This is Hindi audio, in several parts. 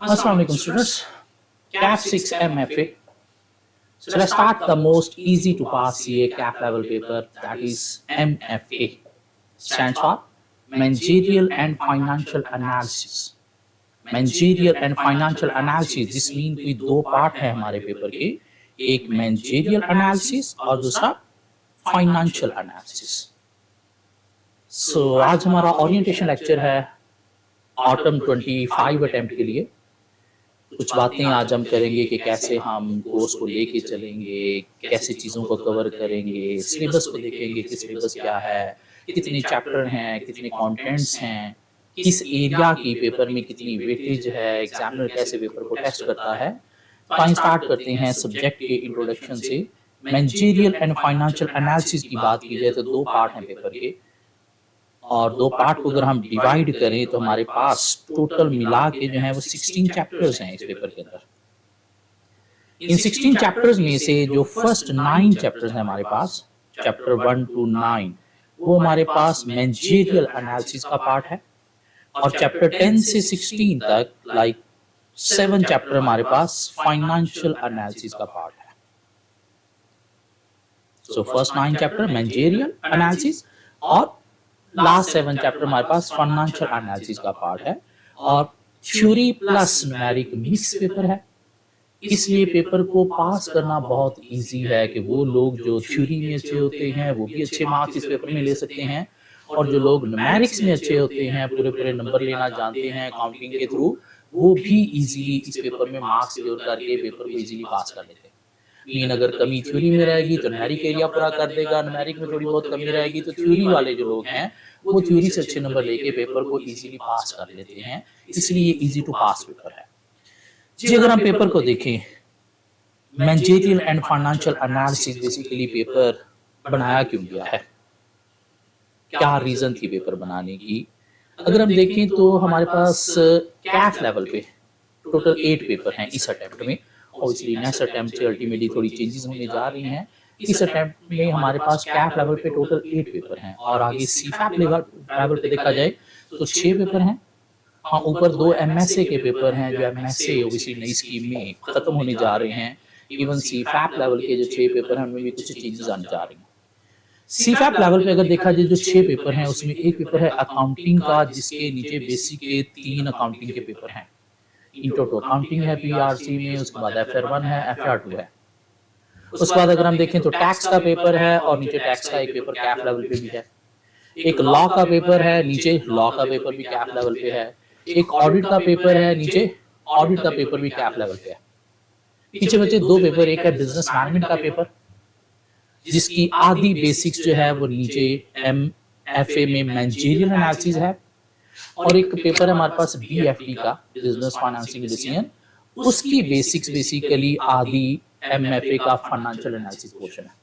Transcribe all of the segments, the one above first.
Assalamu alaikum students. CAF 6 MFA. So let's start the most easy to pass CA CAF level paper, that is MFA. Stands for Managerial and Financial Analysis. Managerial and Financial Analysis, this means कोई दो पार्ट है हमारे पेपर के, एक Managerial Analysis और दूसरा Financial Analysis. So आज हमारा ओरिएंटेशन लेक्चर है ऑटम 25 अटेम्प्ट के लिए. कुछ बातें आज हम करेंगे कि कैसे हम कोर्स को लेके चलेंगे, कैसे चीज़ों को कवर करेंगे, सिलेबस को देखेंगे कि सिलेबस क्या है, कितने चैप्टर हैं, कितने कंटेंट्स हैं, किस एरिया की पेपर में कितनी वेटेज है, एग्जामिनर कैसे पेपर को टेस्ट करता है. तो आइए स्टार्ट करते हैं सब्जेक्ट के इंट्रोडक्शन से. मैनेजरियल एंड फाइनेंशियल एनालिसिस की बात की जाए तो दो पार्ट हैं पेपर के, और दो पार्ट को अगर हम डिवाइड करें तो हमारे पास टोटल मिला के जो है वो 16 चैप्टर्स हैं इस पेपर के अंदर. इन 16 चैप्टर्स में से जो फर्स्ट 9 चैप्टर्स हैं हमारे पास, चैप्टर 1 to 9, वो हमारे पास मैनेजरियल एनालिसिस का पार्ट है, और चैप्टर 10 से 16 तक लाइक 7 चैप्टर हमारे पास फाइनेंशियल एनालिसिस का पार्ट है. So first 9 chapter managerial analysis और लास्ट 7 चैप्टर हमारे पास फाइनेंशियल एनालिसिस का पार्ट है. और theory plus numeric mix paper है, इसलिए पेपर को पास करना बहुत इजी है कि वो लोग जो थ्योरी में अच्छे होते हैं वो भी अच्छे मार्क्स इस पेपर में ले सकते हैं, और जो लोग न्यूमेरिक्स में अच्छे होते हैं, पूरे पूरे नंबर लेना जानते हैं काउंटिंग के थ्रू, वो भी इजीली इस पेपर में मार्क्स स्कोर करके पेपर को इजीली पास कर लेते हैं. मीन अगर कमी थ्योरी में रहेगी तो न्यूमेरिक एरिया पूरा कर देगा, न्यूमेरिक में थोड़ी बहुत कमी रहेगी तो थ्योरी वाले जो लोग हैं वो थ्योरी से अच्छे नंबर लेके पेपर को इजीली पास कर लेते हैं, इसलिए इजी टू पास पेपर है जी. अगर हम पेपर को देखें, managerial and financial analysis basically paper बनाया क्यों गया है, क्या रीजन थी पेपर बनाने की. अगर हम देखें तो हमारे पास कैफ लेवल पे टोटल 8 पेपर हैं इस अटेम्प्ट में. ऑब्वियसली नेक्स्ट अटेम्प्ट से अल्टीमेटली थोड़ी चेंजेस होने जा रही हैं. इस अटेम्प्ट में हमारे पास कैफ लेवल पे टोटल 8 पेपर हैं, और आगे सीफैप लेवल पे देखा जाए तो 6 पेपर हैं. हाँ, ऊपर 2 एमएसए के पेपर हैं, जो एमएसए ऑब्वियसली नई स्कीम में खत्म होने जा रहे हैं. इवन सीफैप लेवल के जो 6 पेपर हैं उनमें भी कुछ चेंजेस आने जा रही हैं. सीफैप लेवल पे अगर देखा जाए जो 6 पेपर हैं उसमें एक पेपर है अकाउंटिंग का, जिसके नीचे बेसिक के 3 अकाउंटिंग के पेपर हैं. इंट्रो टू अकाउंटिंग है पीआरसी में, उसके बाद एफआर 1 है, एफआर 2 है. उसके बाद अगर हम देखें तो टैक्स का पेपर है, और नीचे टैक्स का एक पेपर कैफ लेवल पे भी है. एक लॉ का पेपर है, नीचे लॉ का पेपर भी कैफ लेवल पे है. एक ऑडिट का पेपर है, नीचे ऑडिट का पेपर भी कैफ लेवल पे है. पीछे बचे 2 पेपर, एक है बिजनेस मैनेजमेंट का पेपर जिसकी आधी बेसिक्स जो है वो नीचे एमएफए में मैनेजरियल एनालिसिस है, और एक पेपर है हमारे पास बीएफडी का, बिजनेस फाइनेंसिंग डिसीजन, उसकी बेसिक्स बेसिकली आधी एमएफए का फाइनेंशियल एनालिसिस पोर्शन है.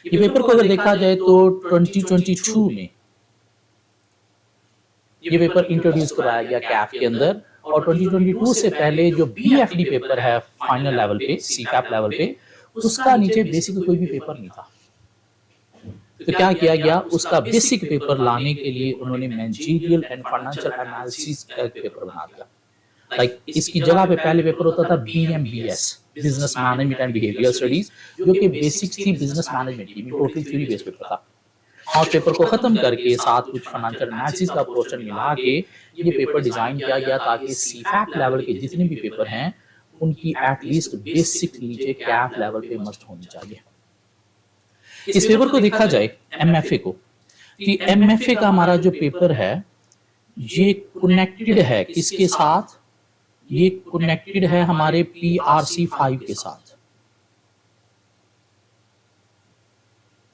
ये पेपर को अगर देखा जाए तो 2022 में ये पेपर इंट्रोड्यूस कराया गया कैफ के अंदर, और 2022 से पहले जो बीएफडी पेपर है फाइनल लेवल पे, सीफैप लेवल पे, उसका नीचे बेसिक कोई भी पेपर नहीं था. तो क्या किया गया, उसका बेसिक पेपर लाने के लिए उन्होंने मैनेजरियल एंड फाइनेंशियल एनालिसिस का पेपर बना दिया. लाइक इसकी जगह पे पहले पेपर होता था BMBS, business management and behaviour studies, जो कि बेसिक्स थी बिजनेस मैनेजमेंट की, टोटली थ्योरी बेस्ड पेपर था. और पेपर को खत्म करके साथ कुछ फाइनेंशियल एनालिसिस का पोर्शन मिला के ये पेपर डिजाइन किया गया ताकि सीफैप लेवल के जितने भी पेपर हैं उनकी एटलीस्ट बेसिक नीचे कैफ लेवल पे मस्ट होनी चाहिए. इस पेपर को देखा जाए एमएफए को, कि एमएफए का हमारा जो पेपर है ये कनेक्टेड है किसके साथ, ये कनेक्टेड है हमारे पीआरसी 5 के साथ.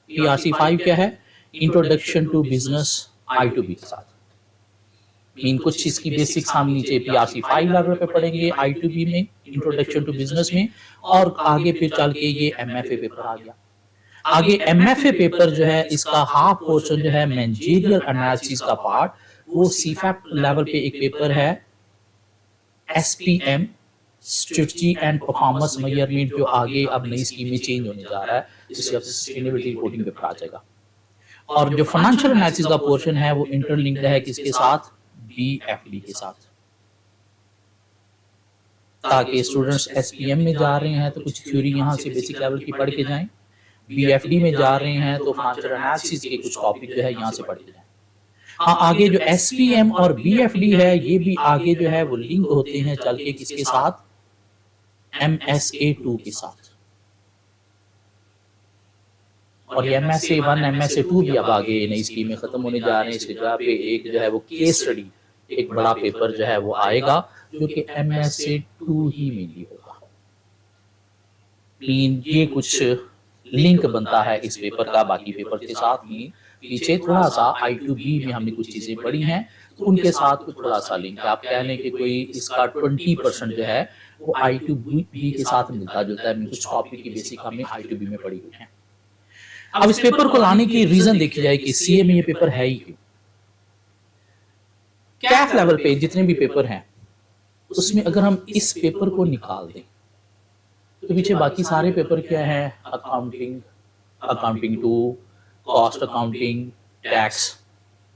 पीआरसी 5 क्या है, इंट्रोडक्शन टू बिजनेस आई2बी के साथ. मीन कुछ इसकी बेसिक्स हम नीचे पीआरसी 5 लेवल पे पढ़ेंगे आई2बी में, इंट्रोडक्शन टू बिजनेस में, और आगे फिर चल के ये एमएफए पेपर आ गया. आगे एमएफए पेपर जो है इसका हाफ पोर्शन जो है मैनेजरियल एनालिसिस का पार्ट, वो सीफैप लेवल पे एक पेपर है SPM, strategy and performance measurement, जो आगे अब नई स्कीम में चेंज होने जा रहा है, जिससे अब सस्टेनेबिलिटी रिपोर्टिंग पेपर आ जाएगा. और जो फाइनेंशियल एनालिसिस का पोर्शन है वो इंटरलिंक्ड है किसके साथ, बीएफडी के साथ. ताकि स्टूडेंट्स एसपीएम में जा रहे हैं तो कुछ थ्योरी यहाँ से बेसिक लेवल की पढ़ के जाएं, बीएफडी में जा रहे हैं तो फाइनेंशियल एनालिसिस के कुछ टॉपिक जो है यहाँ से पढ़ के जाएं। हाँ, आगे जो एसपीएम और बीएफडी है ये भी आगे जो है वो लिंक होते हैं चल के किसके साथ, MSA2 के साथ। और ये MSA1 MSA2 भी अब आगे नई स्कीम में खत्म होने जा रहे हैं। इसकी जगह पे एक जो है वो केस स्टडी, एक बड़ा पेपर जो है वो आएगा जो कि MSA2 ही मेनली होगा। ये कुछ लिंक बनता है इस पेपर का बाकी पेपर के साथ में। पीछे थोड़ा सा I2B में हमने कुछ चीजें पढ़ी हैं तो उनके साथ कुछ थोड़ा सा लिंक है। आप कह लें कि कोई इसका 20% जो है वो I2B के साथ मिलता जुलता है। कुछ टॉपिक की बेसिक हमने I2B में पढ़ी हुई है। अब इस पेपर को लाने की रीजन देखी जाए कि सीए में ये पेपर है ही क्यों। कैफ लेवल पे जितने भी पेपर हैं उसमें अगर हम इस पेपर को निकाल दें तो पीछे बाकी सारे पेपर क्या है, accounting, accounting 2, cost accounting, tax,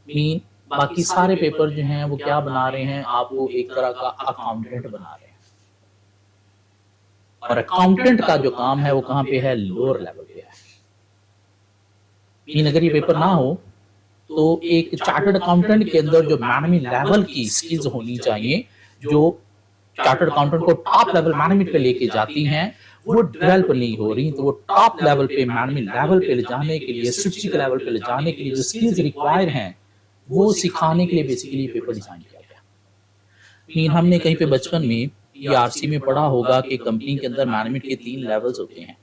mean बाकी सारे पेपर जो हैं वो क्या बना रहे हैं, आपको एक तरह का अकाउंटेंट बना रहे हैं। और अकाउंटेंट का जो काम है वो कहां पे है, लोअर लेवल पे है। मीन अगर ये पेपर ना हो तो एक चार्टर्ड अकाउंटेंट के अंदर जो मैनेजमेंट लेवल की स्किल्स होनी चाहिए, जो चार्टर्ड अकाउंटेंट को टॉप लेवल मैनेजमेंट पे लेके जाती हैं, वो डेवलप नहीं हो रही। तो वो टॉप लेवल पे मैनेजमेंट लेवल पे ले जाने के लिए, स्ट्रेटेजिक लेवल पे ले जाने के लिए जो स्किल्स रिक्वायर हैं वो सिखाने के लिए बेसिकली पेपर डिजाइन किया गया। मीन हमने कहीं पे बचपन में ERC में पढ़ा होगा कि कंपनी के अंदर मैनेजमेंट के 3 लेवल्स होते हैं।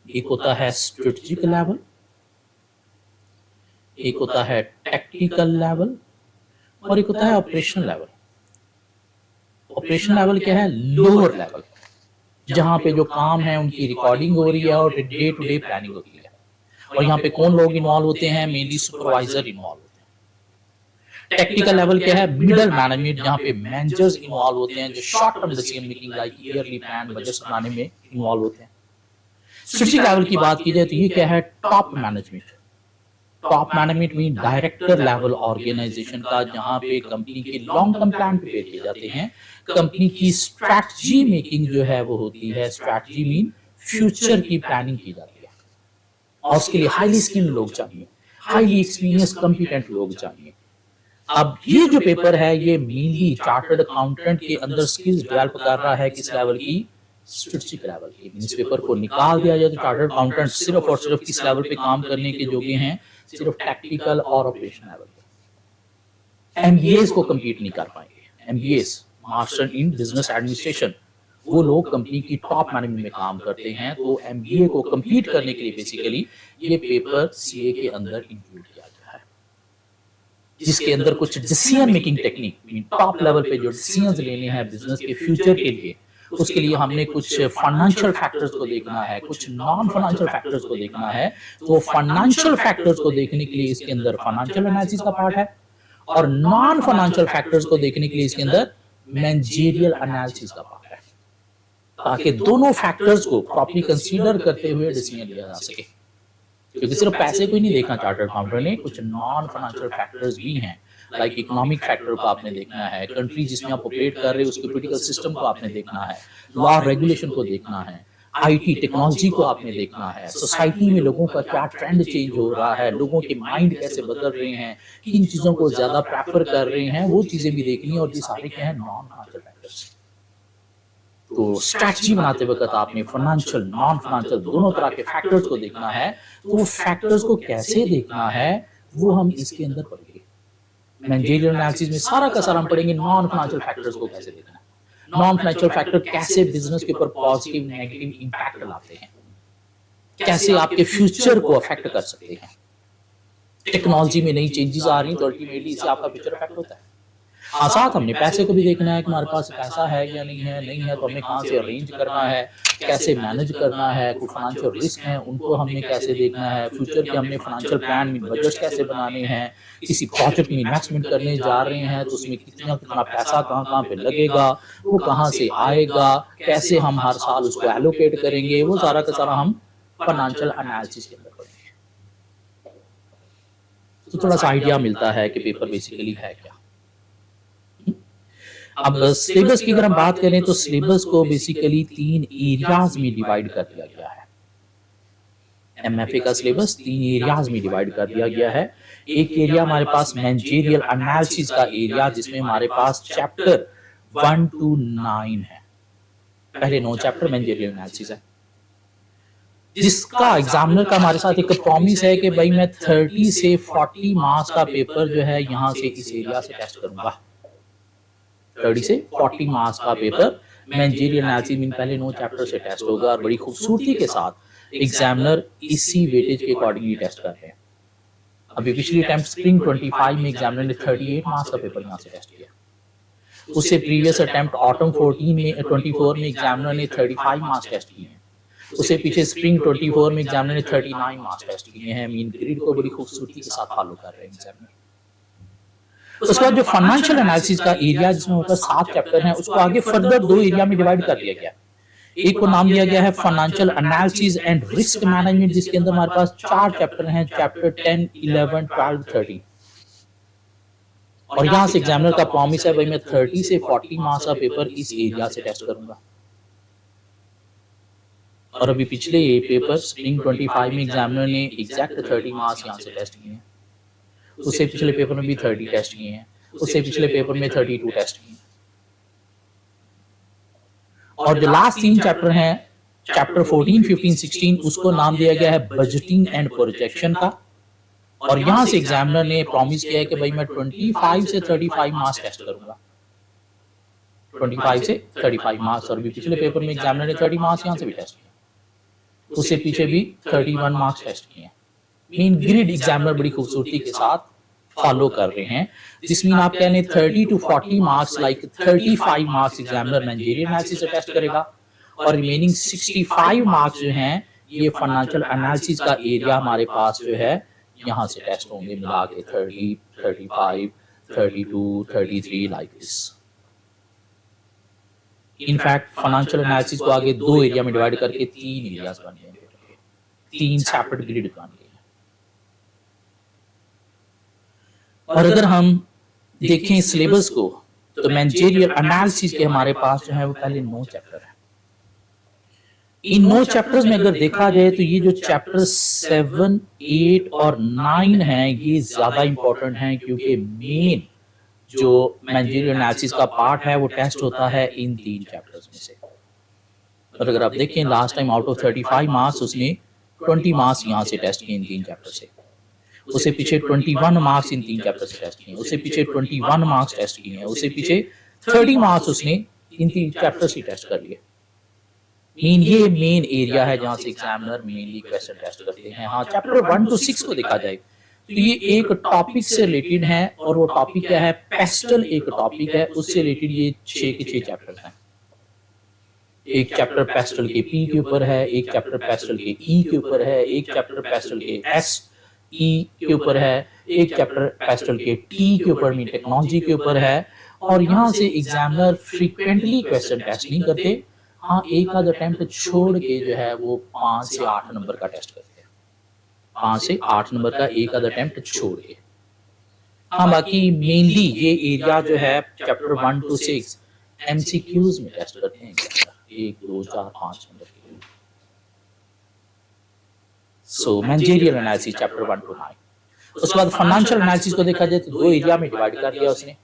एक होता है स्ट्रेटेजिक लेवल, एक होता है टेक्निकल लेवल और एक होता है ऑपरेशनल लेवल। ऑपरेशनल लेवल क्या है, लोअर लेवल, जहां पे जो काम है उनकी रिकॉर्डिंग हो रही है और डे टू डे प्लानिंग होती है। और यहाँ पे कौन लोग इन्वॉल्व होते हैं, मेनली सुपरवाइजर इन्वॉल्व होते हैं। टेक्निकल लेवल क्या है, मिडल मैनेजमेंट, जहाँ पे मैनेजर्स इन्वॉल्व होते हैं जो short term decision making like yearly plan, budget बनाने में इन्वॉल्व होते हैं। स्ट्रेटेजिक लेवल की बात की जाए तो ये क्या है, top management. Top management mean director level organisation का, जहां पे कंपनी के लॉन्ग टर्म प्लान प्रिपेयर किए जाते हैं। कंपनी की स्ट्रैटेजी मेकिंग जो है वो होती है, स्ट्रैटेजी मीन फ्यूचर की प्लानिंग की जाती है और उसके लिए हाईली स्किल्ड लोग चाहिए, हाईली एक्सपीरियंस कॉम्पिटेंट लोग चाहिए। अब ये जो पेपर है ये मेनली चार्टर्ड अकाउंटेंट के अंदर स्किल्स डेवलप कर रहा है, किस लेवल की, स्ट्रेटेजिक लेवल की। इस पेपर को निकाल दिया जाए तो चार्टर्ड अकाउंटेंट सिर्फ और सिर्फ किस लेवल पे काम करने के योग्य हैं, सिर्फ टेक्निकल और ऑपरेशन लेवल पे। MBAs को कंपीट नहीं कर पाएंगे। MBAs, master in business administration, वो लोग कंपनी की टॉप मैनेजमेंट में काम करते हैं। तो MBA को कंपीट करने के लिए बेसिकली ये पेपर CA के अंदर इंक्लूड किया गया है, जिसके अंदर कुछ decision making technique, top level पे जो डिसीजंस लेने हैं बिजनेस के फ्यूचर के लिए, उसके लिए हमने कुछ फाइनेंशियल फैक्टर्स को देखना है, कुछ नॉन फाइनेंशियल फैक्टर्स को देखना है। तो फाइनेंशियल फैक्टर्स को देखने के लिए इसके अंदर फाइनेंशियल एनालिसिस का पार्ट है और नॉन फाइनेंशियल फैक्टर्स को देखने के लिए इसके अंदर मैनेजरियल एनालिसिस का पार्ट है, ताकि दोनों फैक्टर्स को प्रॉपर्ली कंसीडर करते हुए डिसीजन लिया जा सके। क्योंकि सिर्फ पैसे को ही नहीं देखना चार्टर्ड अकाउंटेंट ने, कुछ नॉन फाइनेंशियल फैक्टर्स भी हैं। लाइक इकोनॉमिक फैक्टर को आपने देखना है, कंट्री जिसमें आप ऑपरेट कर रहे हैं उसके पॉलिटिकल सिस्टम को आपने देखना है, लॉ रेगुलेशन को देखना है, IT टेक्नोलॉजी को आपने देखना है, सोसाइटी में लोगों का क्या ट्रेंड चेंज हो रहा है, लोगों के माइंड कैसे बदल रहे हैं, किन चीजों को ज्यादा प्रेफर कर रहे हैं, वो चीजें भी देखनी है। और ये सारे क्या है, नॉन फाइनेंशियल फैक्टर्स। तो स्ट्रैटेजी बनाते वक्त आपने फाइनेंशियल, नॉन फाइनेंशियल दोनों तरह के फैक्टर्स को देखना है। तो वो फैक्टर्स को कैसे देखना है वो हम इसके अंदर पढ़ेंगे। मैनेजरियल एनालिसिस में सारा का सारा हम पढ़ेंगे नॉन फाइनेंशियल फैक्टर्स को कैसे देखना है, नॉन फाइनेंशियल फैक्टर कैसे बिजनेस के ऊपर पॉजिटिव नेगेटिव इंपैक्ट लाते हैं, कैसे आपके फ्यूचर को अफेक्ट कर सकते हैं। टेक्नोलॉजी में नई चेंजेस आ रही हैं तो अल्टीमेटली इससे आपका फ्यूचर अफेक्ट होता है। साथ हमने पैसे को भी देखना है कि हमारे पास पैसा है या नहीं है, नहीं है तो हमें कहाँ से अरेंज करना है, कैसे मैनेज करना है, कुछ फाइनेंशियल रिस्क हैं उनको हमने कैसे देखना है, फ्यूचर के हमने फाइनेंशियल प्लान में बजट कैसे बनाने हैं, किसी प्रोजेक्ट में इन्वेस्टमेंट करने जा रहे हैं तो उसमें कितना कितना पैसा कहाँ कहाँ पे लगेगा, वो कहाँ से आएगा, कैसे हम हर साल उसको एलोकेट करेंगे, वो सारा का सारा हम फाइनेंशियल एनालिसिस के अंदर पढ़ेंगे। तो थोड़ा सा आइडिया मिलता है कि पेपर बेसिकली है क्या। अब सिलेबस की अगर हम बात करें तो सिलेबस को बेसिकली 3 एरियाज में डिवाइड कर दिया गया है। एमएफए का सिलेबस 3 एरियाज में डिवाइड कर दिया गया है। एक एरिया हमारे पास मैनेजरियल एनालिसिस का एरिया, जिसमें हमारे पास चैप्टर 1 to 9 है। पहले 9 चैप्टर मैनेजरियल एनालिसिस है, जिसका एग्जामिनर का हमारे साथ एक प्रॉमिस है कि भाई मैं 30 से 40 मार्क्स का पेपर जो है यहां से इस एरिया से टेस्ट करूंगा। 30 से 40 मार्क्स का पेपर मैनेजरियल एनालिसिस में पहले 9 चैप्टर से टेस्ट होगा और बड़ी खूबसूरती के साथ एग्जामिनर इसी वेटेज के अकॉर्डिंगली टेस्ट कर रहे हैं। अभी पिछली अटेम्प्ट स्प्रिंग 25 में एग्जामिनर ने 38 मार्क्स का पेपर यहां से टेस्ट किया। उससे प्रीवियस अटेम्प्ट ऑटम 14 में 24 में एग्जामिनर ने 35 मार्क्स टेस्ट किए हैं। उससे पीछे स्प्रिंग 24 में एग्जामिनर ने 39 मार्क्स टेस्ट किए हैं। मीन ग्रिड को बड़ी खूबसूरती के साथ फॉलो कर रहे हैं एग्जामिनर। उसके बाद जो फाइनेंशियल एनालिसिस का एरिया, जिसमें मतलब 7 चैप्टर हैं, उसको आगे फर्दर 2 एरिया में डिवाइड कर दिया गया। एक को नाम दिया गया है financial analysis and risk management, जिसके अंदर हमारे पास 4 चैप्टर हैं, चैप्टर 10, 11, 12, 13। और यहां से एग्जामिनर का प्रॉमिस है भाई मैं 30 से 40 मार्क्स का पेपर इस एरिया से टेस्ट करूंगा। और अभी पिछले ये पेपर स्प्रिंग 25 में एग्जामिनर ने एग्जैक्ट 30 मार्क्स यहां से टेस्ट किए हैं। उससे पिछले पेपर में भी 30 टेस्ट किए हैं। उससे पिछले पेपर में 32 टेस्ट किए हैं। और जो लास्ट 3 चैप्टर हैं, चैप्टर 14, 15, 16, उसको नाम दिया गया है बजटिंग एंड प्रोजेक्शन का। और यहां से एग्जामिनर ने प्रॉमिस किया है कि भाई मैं 25 से 35 मार्क्स टेस्ट करूंगा। 25 से 35 मार्क्स। और भी पिछले पेपर में एग्जामिनर ने 30 मार्क्स यहां से भी टेस्ट किया। उससे पीछे भी 31 मार्क्स टेस्ट किए हैं। मीन ग्रिड एग्जामिनर बड़ी खूबसूरती के साथ फॉलो कर रहे हैं, जिसमें आप कह लें 30 to 40 marks, like 35 marks examiner managerial analysis से टेस्ट करेगा और रिमेनिंग 65 मार्क्स जो हैं ये फाइनेंशियल एनालिसिस का एरिया हमारे पास जो है यहां से टेस्ट होंगे, मिला के 30, 35, 32, 33 like this. In fact financial analysis को आगे 2 एरिया में डिवाइड करके 3 एरियाज बन गए, 3 सेपरेट ग्रिड बन गए। और अगर हम देखें सिलेबस को तो मैनेजरियल एनालिसिस के हमारे पास जो है वो पहले 9 चैप्टर है। इन 9 चैप्टर्स में अगर देखा जाए तो ये जो चैप्टर 7, 8 और 9 हैं ये ज्यादा इंपॉर्टेंट हैं, क्योंकि मेन जो मैनेजरियल एनालिसिस का पार्ट है वो टेस्ट होता है इन 3 चैप्टर्स में से। और अगर आप देखें last time out of 35 marks उसने 20 मार्क्स यहां से टेस्ट किए इन 3 चैप्टर से। उससे पीछे 21 मार्क्स इन 3 चैप्टर से टेस्ट किए। उससे पीछे 21 मार्क्स टेस्ट किए हैं। उससे पीछे 30 मार्क्स उसने इन 3 चैप्टर से टेस्ट कर लिए। ये मेन एरिया है जहां से एग्जामिनर मेनली क्वेश्चन टेस्ट करते हैं। हाँ, चैप्टर 1 to 6 को देखा जाए तो ये एक टॉपिक से रिलेटेड है, और वो टॉपिक क्या है, पेस्टल एक टॉपिक है, उससे रिलेटेड ये 6 के 6 चैप्टर हैं। एक चैप्टर पेस्टल के पी के ऊपर है, एक चैप्टर पेस्टल के ई के ऊपर है, एक चैप्टर पेस्टल के एस ई के ऊपर है, एक चैप्टर पेस्टल के टी के ऊपर मीन टेक्नोलॉजी के ऊपर है। और यहाँ से एग्जामिनर फ्रीक्वेंटली क्वेश्चन टेस्ट नहीं करते। हाँ, एक आध अटेम्प्ट छोड़ के जो है वो 5 से 8 नंबर का टेस्ट करते हैं। 5 से 8 नंबर का एक आध अटेम्प्ट छोड़ के। हाँ, बाकी मेनली ये एरिया जो है चैप्टर 1 to 6 एमसीक्यूज में टेस्ट करते हैं, 1, 2, 4, 5 नंबर के। सो मैनेजरियल एनालिसिस चैप्टर 1 to 9। उसके बाद फाइनेंशियल एनालिसिस को देखा जाए तो 2 एरिया में डिवाइड कर दिया उसने।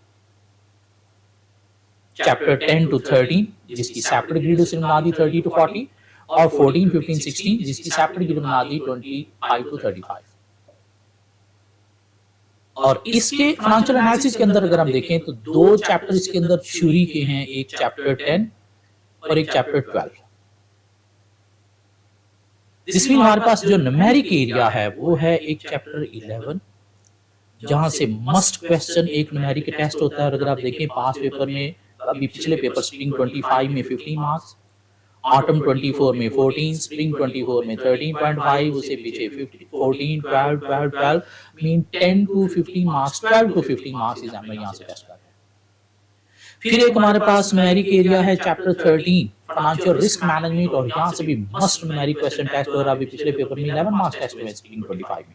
चैप्टर 10 to 13 जिसकी सेपरेट ग्रिड उसने बना दी 30 to 40, और 14, 15, 16 जिसकी सेपरेट ग्रिड बना दी 25 to 35। और इसके फाइनेंशियल एनालिसिस के अंदर अगर हम देखें तो 2 चैप्टर इसके अंदर थ्योरी के हैं, एक चैप्टर 10 और एक चैप्टर 12। जिसमें हमारे पास जो न्यूमेरिक एरिया है वो है एक चैप्टर 11, जहां से मस्ट क्वेश्चन एक न्यूमेरिक टेस्ट होता है। और अगर आप देखें पास पेपर में, अभी पिछले पेपर स्प्रिंग 25 में 15 मार्क्स, ऑटम 24 में 14, स्प्रिंग 24 में 13.5, उससे पीछे 14, 12, 12, 12 mean 10 to 15 marks, 12 to 15 marks examiner यहां से टेस्ट कर रहे हैं। फिर एक हमारे पास न्यूमेरिक एरिया है चैप्टर 13 फाइनेंशियल रिस्क मैनेजमेंट, और यहां से भी मस्ट न्यूमेरिक क्वेश्चन टेस्ट हो रहा है। अभी पिछले पेपर में 11 मार्क्स टेस्ट हुए स्प्रिंग 25 में,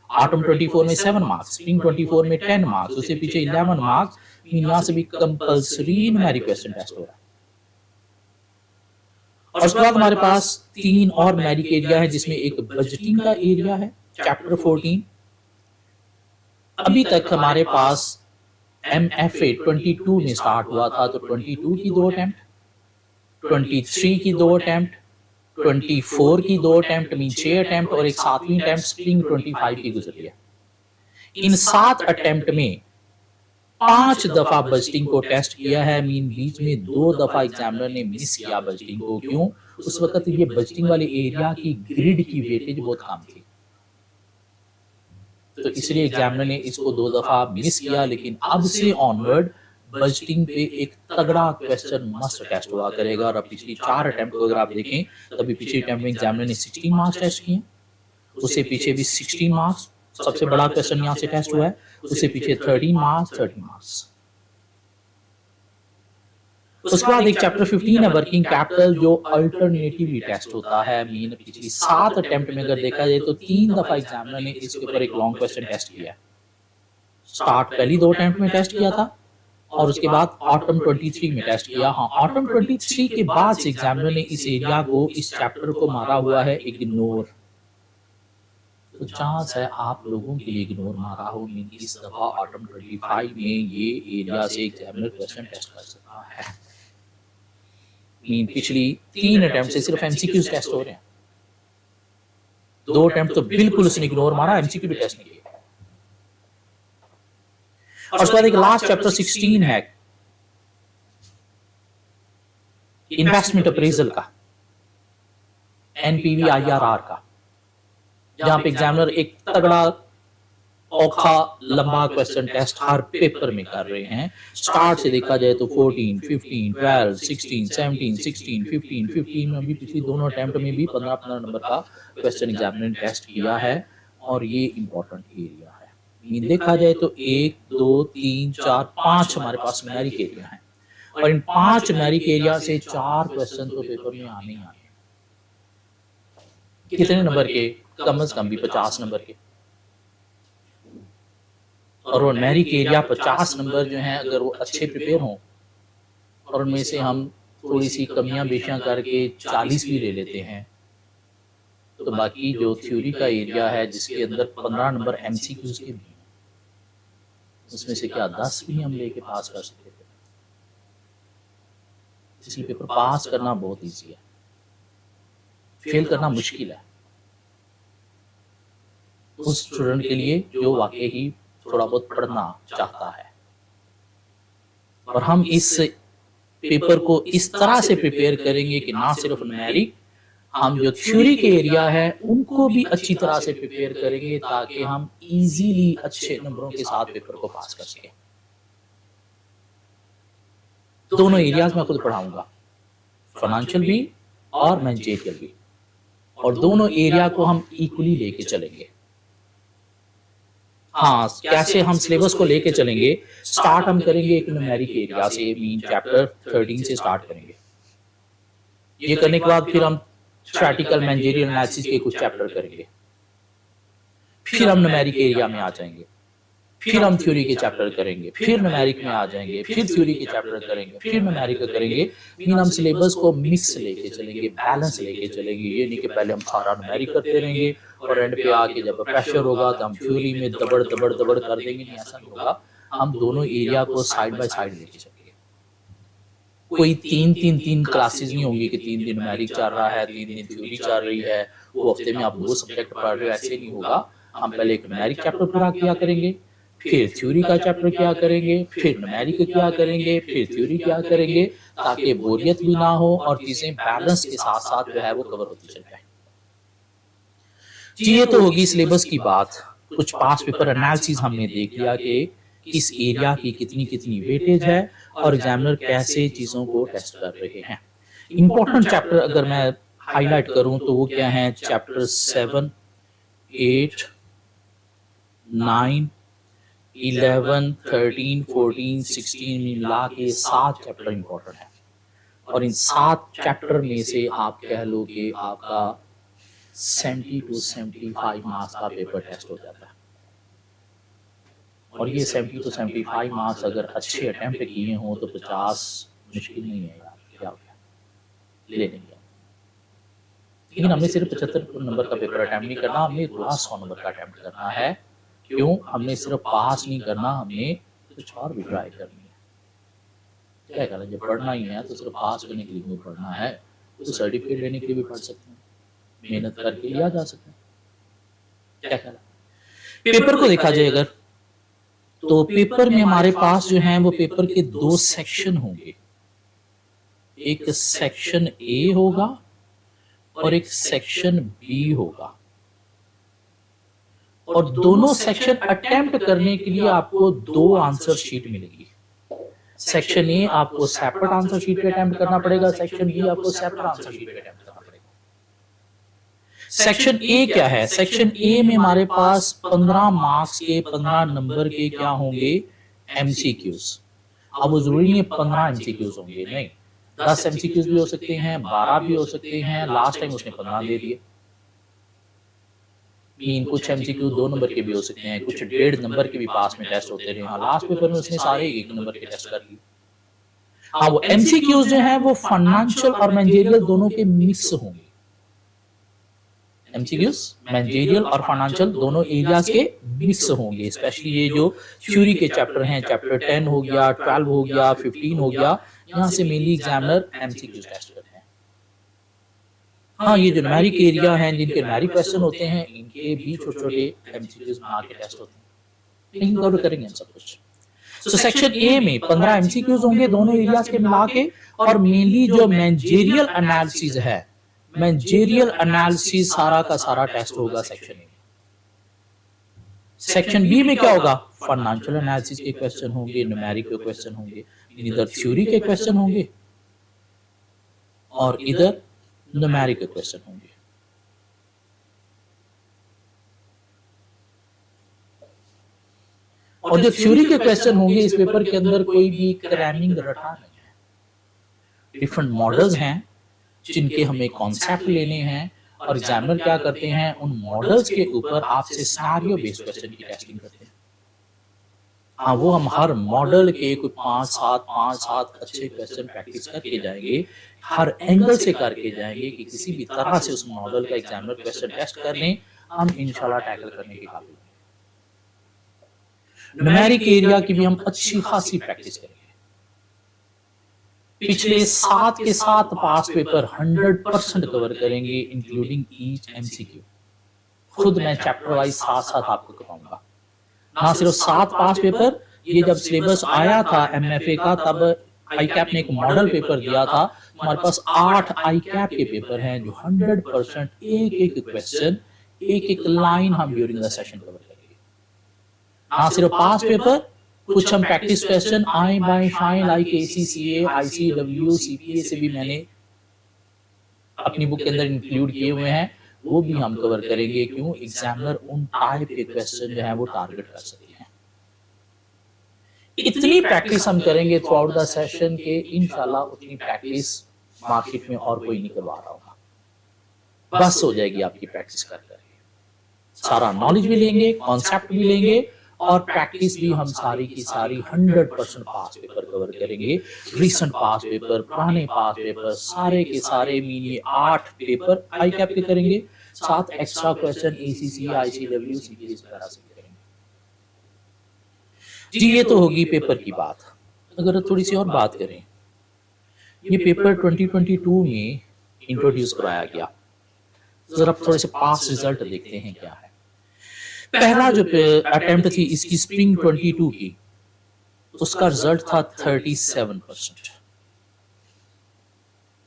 ऑटम 24 में 7 मार्क्स, स्प्रिंग 24 में 10 मार्क्स, उससे पीछे 11 मार्क्स यहाँ से भी कंपल्सरी न्यूमेरिक क्वेश्चन टेस्ट हो रहा है। और उसके बाद हमारे पास 3 और न्यूमेरिक एरिया है, जिसमें एक बजटिंग का एरिया है, चैप्टर 14। अभी तक हमारे पास MFA 22 में स्टार्ट हुआ था, तो 22 की 2 अटेम्प्ट, 23 की 2 अटेम्प्ट, 24 की 2 अटेम्प्ट मीन 6 अटेम्प्ट, और एक 7वीं अटेम्प्ट स्प्रिंग 25 की गुजरी है। इन 7 अटेम्प्ट में 5 दफा बजटिंग को टेस्ट किया है, मीन बीच में 2 दफा एग्जामिनर ने मिस किया बजटिंग को। क्यों? उस वक्त ये बजटिंग वाले एरिया की ग्रिड की वेटेज बहुत कम थी, तो इसलिए एग्जामिनर ने इसको 2 दफा मिस किया। लेकिन अब से ऑनवर्ड बजटिंग पे एक तगड़ा क्वेश्चन मस्ट टेस्ट हुआ करेगा। और अब पिछली 4 अटेम्प्ट को अगर आप देखें, तभी पिछले अटेम्प्ट में एग्जामिनर ने 16 मार्क्स टेस्ट किए, उससे पीछे भी 16 मार्क्स, सबसे बड़ा क्वेश्चन यहाँ से टेस्ट हुआ है। उससे पीछे 13 मार्क्स। उसके बाद एक चैप्टर 15 है वर्किंग कैपिटल, जो अल्टरनेटिवली टेस्ट होता है। मीन पिछली 7 अटेम्प्ट में अगर देखा जाए तो 3 दफा एग्जामिनर ने इसके ऊपर एक लॉन्ग क्वेश्चन टेस्ट किया है। स्टार्ट पहली 2 अटेम्प्ट में टेस्ट किया था, और उसके बाद ऑटम 23 में टेस्ट किया। हाँ, ऑटम 23 के बाद से एग्जामिनर ने इस एरिया को, इस चैप्टर को मारा हुआ है इग्नोर। तो चांस है आप लोगों के लिए इग्नोर मारा हो, मीन इस दफा ऑटम 25 में ये एरिया से एग्जामिनर क्वेश्चन टेस्ट कर सकता है। मीन पिछली 3 अटेम्प्ट से सिर्फ एमसीक्यूज टेस्ट हो रहे हैं, 2 अटेम्प्ट तो बिल्कुल उसने इग्नोर मारा, एमसीक्यू भी टेस्ट नहीं किया। और उसके बाद एक लास्ट चैप्टर 16 है इन्वेस्टमेंट अप्रेजल का, एनपीवी आईआरआर का, जहां पे एग्जामिनर एक तगड़ा औखा लंबा क्वेश्चन टेस्ट हर पेपर में कर रहे हैं। स्टार्ट से देखा जाए तो 14, 15, 12, 16, 17, 16, 15, 15 में भी पिछली दोनों अटेम्प्ट में भी 15-15 नंबर का क्वेश्चन एग्जामिनर ने टेस्ट किया है। और ये इंपॉर्टेंट एरिया है। मीन देखा जाए तो 1, 2, 3, 4, 5 हमारे पास न्यूमेरिक एरिया है, और इन 5 न्यूमेरिक एरिया से 4 क्वेश्चन तो पेपर में आने ही आने। कितने नंबर के? कम से कम भी 50 नंबर के। और वो न्यूमेरिक एरिया 50 नंबर जो हैं, अगर वो अच्छे प्रिपेयर हों और उनमें से हम थोड़ी सी कमियां बेशियां करके 40 भी ले लेते हैं, तो बाकी जो थ्योरी का एरिया है जिसके अंदर 15 नंबर एमसीक्यूज के भी हैं, उसमें से क्या 10 भी हम लेके पास कर सकते थे। इसलिए पेपर पास करना बहुत ईजी है, फेल करना मुश्किल है उस स्टूडेंट के लिए जो वाकई ही थोड़ा बहुत पढ़ना चाहता है। और हम इस पेपर को इस तरह से प्रिपेयर करेंगे कि ना सिर्फ न्यूमेरिक, हम जो थ्योरी के एरिया है उनको भी अच्छी तरह से प्रिपेयर करेंगे, ताकि हम इजीली अच्छे नंबरों के साथ पेपर को पास कर सकें। दोनों एरियाज में खुद पढ़ाऊंगा, फाइनेंशियल भी और मैनेजरियल भी, और दोनों एरिया को हम इक्वली लेके चलेंगे। हाँ, कैसे हम सिलेबस को लेके चलेंगे? स्टार्ट हम करेंगे एक न्यूमेरिक एरिया से, मीन चैप्टर 13 से स्टार्ट करेंगे। ये करने के बाद फिर हम स्टैटिकल मैनेजरियल एनालिसिस के कुछ चैप्टर करेंगे, फिर हम न्यूमेरिक एरिया में आ जाएंगे, फिर हम थ्योरी के चैप्टर करेंगे, फिर न्यूमेरिक में आ जाएंगे, फिर थ्योरी के चैप्टर करेंगे, फिर न्यूमेरिक करेंगे। मीन हम सिलेबस को मिक्स लेके चलेंगे, बैलेंस लेके चलेंगे। ये नहीं कि पहले हम सारा न्यूमेरिक करते रहेंगे और एंड पे आके जब प्रेशर होगा तो हम थ्योरी में दबड़ दबड़ दबड़ कर देंगे। नहीं, ऐसा नहीं होगा। हम दोनों एरिया को साइड बाय साइड लेके चलेंगे। कोई 3-3 क्लासेस नहीं होंगी कि 3 दिन न्यूमेरिक चल रहा है, 3 दिन थ्योरी चल रही है, वो हफ्ते में आप 2 सब्जेक्ट पढ़ रहे हो, ऐसे नहीं होगा। हम पहले एक न्यूमेरिक चैप्टर पूरा किया करेंगे, फिर थ्योरी का चैप्टर क्या करेंगे, फिर न्यूमेरिक क्या करेंगे, फिर थ्योरी क्या करेंगे, ताकि बोरियत भी ना हो और चीजें बैलेंस के साथ साथ जो है वो कवर होती चल जाए। जी, ये तो होगी सिलेबस की बात। कुछ पास पेपर एनालिसिस हमने देख लिया कि किस एरिया की कितनी कितनी वेटेज है और एग्जामिनर कैसे चीजों को टेस्ट कर रहे हैं। इंपॉर्टेंट चैप्टर अगर मैं हाईलाइट करूं तो वो क्या है? चैप्टर 7, 8, 9, 11, 13, 14, 16 मिला के 7 चैप्टर इंपॉर्टेंट है। और इन 7 चैप्टर में से आप कह लो कि आपका 70 to 75 मार्क्स का पेपर टेस्ट हो जाता है। और ये 70 to 75 मार्क्स अगर अच्छे अटेम्प्ट किए हों तो 50 मुश्किल नहीं है यार, क्या हो गया, ले लेंगे। लेकिन हमें सिर्फ 75 नंबर का पेपर अटेम्प्ट नहीं करना, हमें पूरा 100 नंबर का अटेम्प्ट करना है। क्यों? हमने सिर्फ पास नहीं करना, हमने कुछ और भी ट्राई करनी है। क्या कहना, जब पढ़ना ही है तो सिर्फ पास करने के लिए क्यों पढ़ना है, तो सर्टिफिकेट लेने के लिए भी पढ़ सकते हैं, मेहनत करके लिया जा सकता है। क्या कहना, पेपर को देखा जाए अगर, तो पेपर में हमारे पास जो है वो पेपर के 2 सेक्शन होंगे, एक सेक्शन ए होगा और एक सेक्शन बी होगा। और दोनों सेक्शन अटेम्प्ट करने के लिए आपको 2 आंसर शीट मिलेगी। सेक्शन ए आपको सेपरेट आंसर शीट पे अटेम्प्ट करना पड़ेगा, सेक्शन बी आपको सेपरेट आंसर शीट पे अटेम्प्ट करना पड़ेगा। सेक्शन ए क्या है? सेक्शन ए में हमारे पास 15 मार्क्स के 15 नंबर के क्या होंगे, एमसीक्यूज। अब वो जरूरी नहीं 15 एमसीक्यूज होंगे, नहीं, 10 एमसीक्यूज भी हो सकते हैं, 12 भी हो सकते हैं। लास्ट टाइम उसने 15 दे दिए। कुछ एमसीक्यू 2 नंबर के भी हो सकते हैं, कुछ 1.5 नंबर के भी पास में टेस्ट होते रहे। लास्ट पेपर में उसने सारे 1 नंबर के टेस्ट कर लिए। हाँ, वो एमसीक्यूज जो है वो फाइनेंशियल और मैनेजरियल दोनों के मिक्स होंगे। एमसीक्यूज मैनेजरियल और फाइनेंशियल दोनों एरियाज के मिक्स होंगे। स्पेशली ये जो थ्योरी के चैप्टर हैं, चैप्टर 10 हो गया, 12 हो गया, 15 हो गया, यहाँ से मेनली एग्जामिनर एमसीक्यूज टेस्ट करते हैं। हाँ, ये जो न्यूमेरिक एरिया हैं, जिनके न्यूमेरिक क्वेश्चन होते हैं, इनके भी छोटे छोटे एमसीक्यूज बना के टेस्ट होते हैं, लेकिन कवर करेंगे हम सब कुछ। तो सेक्शन ए में 15 एमसीक्यूज होंगे दोनों एरियाज के मिला के, और मेनली जो मैनेजरियल एनालिसिस है, मैनेजरियल एनालिसिस सारा का सारा टेस्ट होगा सेक्शन ए। सेक्शन बी में क्या होगा, फाइनेंशियल एनालिसिस के क्वेश्चन होंगे, न्यूमेरिक के क्वेश्चन होंगे, इधर थ्योरी के क्वेश्चन होंगे और इधर न्यूमेरिक के क्वेश्चन होंगे। और जो थ्योरी के क्वेश्चन होंगे इस पेपर के अंदर कोई भी क्रैमिंग रटा नहीं है। डिफरेंट मॉडल्स हैं जिनके हमें कॉन्सेप्ट लेने हैं, और एग्जामिनर क्या करते हैं, उन मॉडल्स के ऊपर आपसे सिनेरियो बेस्ड क्वेश्चन की टेस्टिंग करते हैं। हाँ, वो हम हर मॉडल के कोई 5-7 अच्छे क्वेश्चन प्रैक्टिस करके जाएंगे, हर एंगल से करके जाएंगे कि किसी भी तरह से उस मॉडल का एग्जामिनर क्वेश्चन टेस्ट कर लें, हम इंशाल्लाह टैकल करने के काबिल होंगे। न्यूमेरिक एरिया की भी हम अच्छी खासी प्रैक्टिस करेंगे। पिछले 7 के 7 पास पेपर 100% कवर करेंगे, इंक्लूडिंग ईच एमसीक्यू। खुद मैं चैप्टर वाइज साथ साथ आपको करवाऊंगा। ना सिर्फ 7 पास पेपर, ये जब सिलेबस आया था एमएफए का, तब आईकैप ने एक मॉडल पेपर दिया था। हमारे पास 8 आईकैप के पेपर हैं जो 100% एक एक क्वेश्चन, एक एक लाइन हम ड्यूरिंग द सेशन कवर करेंगे। ना सिर्फ पास पेपर, कुछ हम practice question I by shine like ACCA, ICW, CPA से भी मैंने अपनी बुक के अंदर इंक्लूड किए हुए हैं, वो भी हम कवर करेंगे। क्यों? एग्जामिनर उन टाइप के क्वेश्चन जो है वो टारगेट कर सकते हैं। इतनी प्रैक्टिस हम करेंगे थ्रू आउट द सेशन के इंशाल्लाह उतनी प्रैक्टिस मार्केट में और कोई नहीं करवा रहा होगा। बस हो जाएगी आपकी प्रैक्टिस कर करके। सारा नॉलेज भी लेंगे, कॉन्सेप्ट भी लेंगे, और प्रैक्टिस भी हम सारी की सारी 100% पास पेपर कवर करेंगे। रिसेंट पास पेपर, पुराने पास पेपर, सारे के सारे मीनिए 8 पेपर आईकैप के करेंगे, 7 extra question ACC, ICW, CPS वगैरह से करेंगे। जी, ये तो होगी पेपर की बात। अगर थोड़ी सी और बात करें, ये पेपर 2022 में इंट्रोड्यूस कराया गया। जरा थोड़े से पास रिजल्ट देखते हैं क्या है। पहला जो अटेम्प्ट थी इसकी स्प्रिंग 22 की, उसका रिजल्ट था 37%।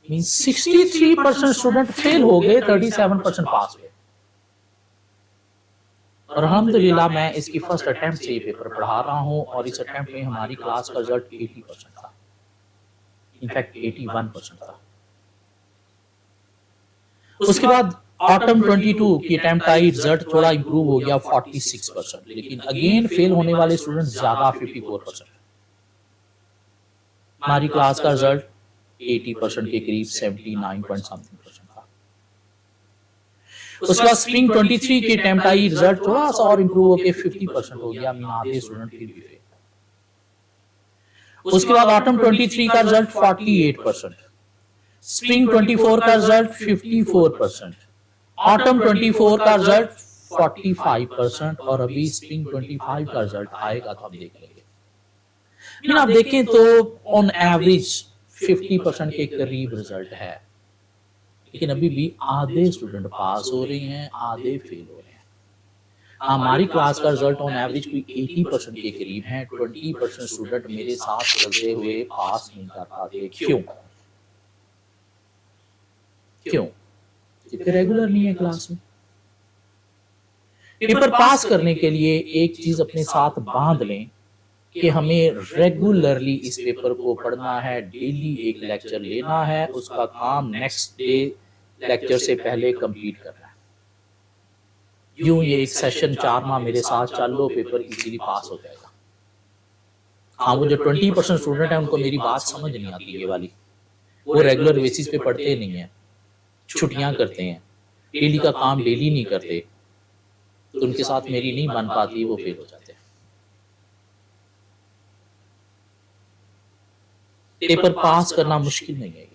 मीन 63% स्टूडेंट फेल हो गए, 37% पास हुए। और अल्हम्दुलिल्लाह मैं इसकी फर्स्ट अटेम्प्ट से ये पेपर पढ़ा रहा हूं, और इस अटेम्प्ट में हमारी क्लास का रिजल्ट 80% था, इनफैक्ट 81% था। उसके बाद ऑटम 22 की अटेम्प्ट आई, रिजल्ट थोड़ा इंप्रूव हो गया 46%, लेकिन अगेन फेल होने वाले स्टूडेंट ज्यादा 54%। हमारी क्लास का रिजल्ट 80% के करीब 79 पॉइंट समथिंग % था। उसके बाद स्प्रिंग 23 की अटेम्प्ट आई, रिजल्ट थोड़ा सा और इंप्रूव होकर 50% हो गया, आधे स्टूडेंट फिर भी फेल। उसके बाद ऑटम 23 का रिजल्ट 48%, स्प्रिंग 24 का रिजल्ट 54%, ऑटम 24 का रिजल्ट 45%, और अभी स्प्रिंग 25 का रिजल्ट आएगा तो हम देख लेंगे। लेकिन आप देखें तो ऑन एवरेज 50% के करीब रिजल्ट है, लेकिन अभी भी आधे स्टूडेंट पास हो रहे हैं, आधे फेल हो रहे हैं। हमारी क्लास का रिजल्ट ऑन एवरेज कोई 80% के करीब है। 20% स्टूडेंट मेरे साथ चलते हुए पास नहीं कर पाते। क्यों? क्योंकि रेगुलर नहीं है क्लास में। पेपर पास करने के लिए एक चीज अपने साथ बांध लें कि हमें रेगुलरली इस पेपर को पढ़ना है, डेली एक लेक्चर लेना है, उसका काम नेक्स्ट डे लेक्चर से पहले कंप्लीट करना है। यूं ये एक सेशन 4 माह मेरे साथ चल लो, पेपर इजीली पास हो जाएगा। हाँ, वो जो 20% स्टूडेंट है उनको मेरी बात समझ नहीं आती ये वाली, वो रेगुलर बेसिस पे पढ़ते नहीं है, छुट्टियां करते हैं, डेली का काम डेली नहीं करते, तो उनके साथ मेरी नहीं बन पाती, वो फेल हो जाते हैं। पेपर पास करना मुश्किल नहीं है,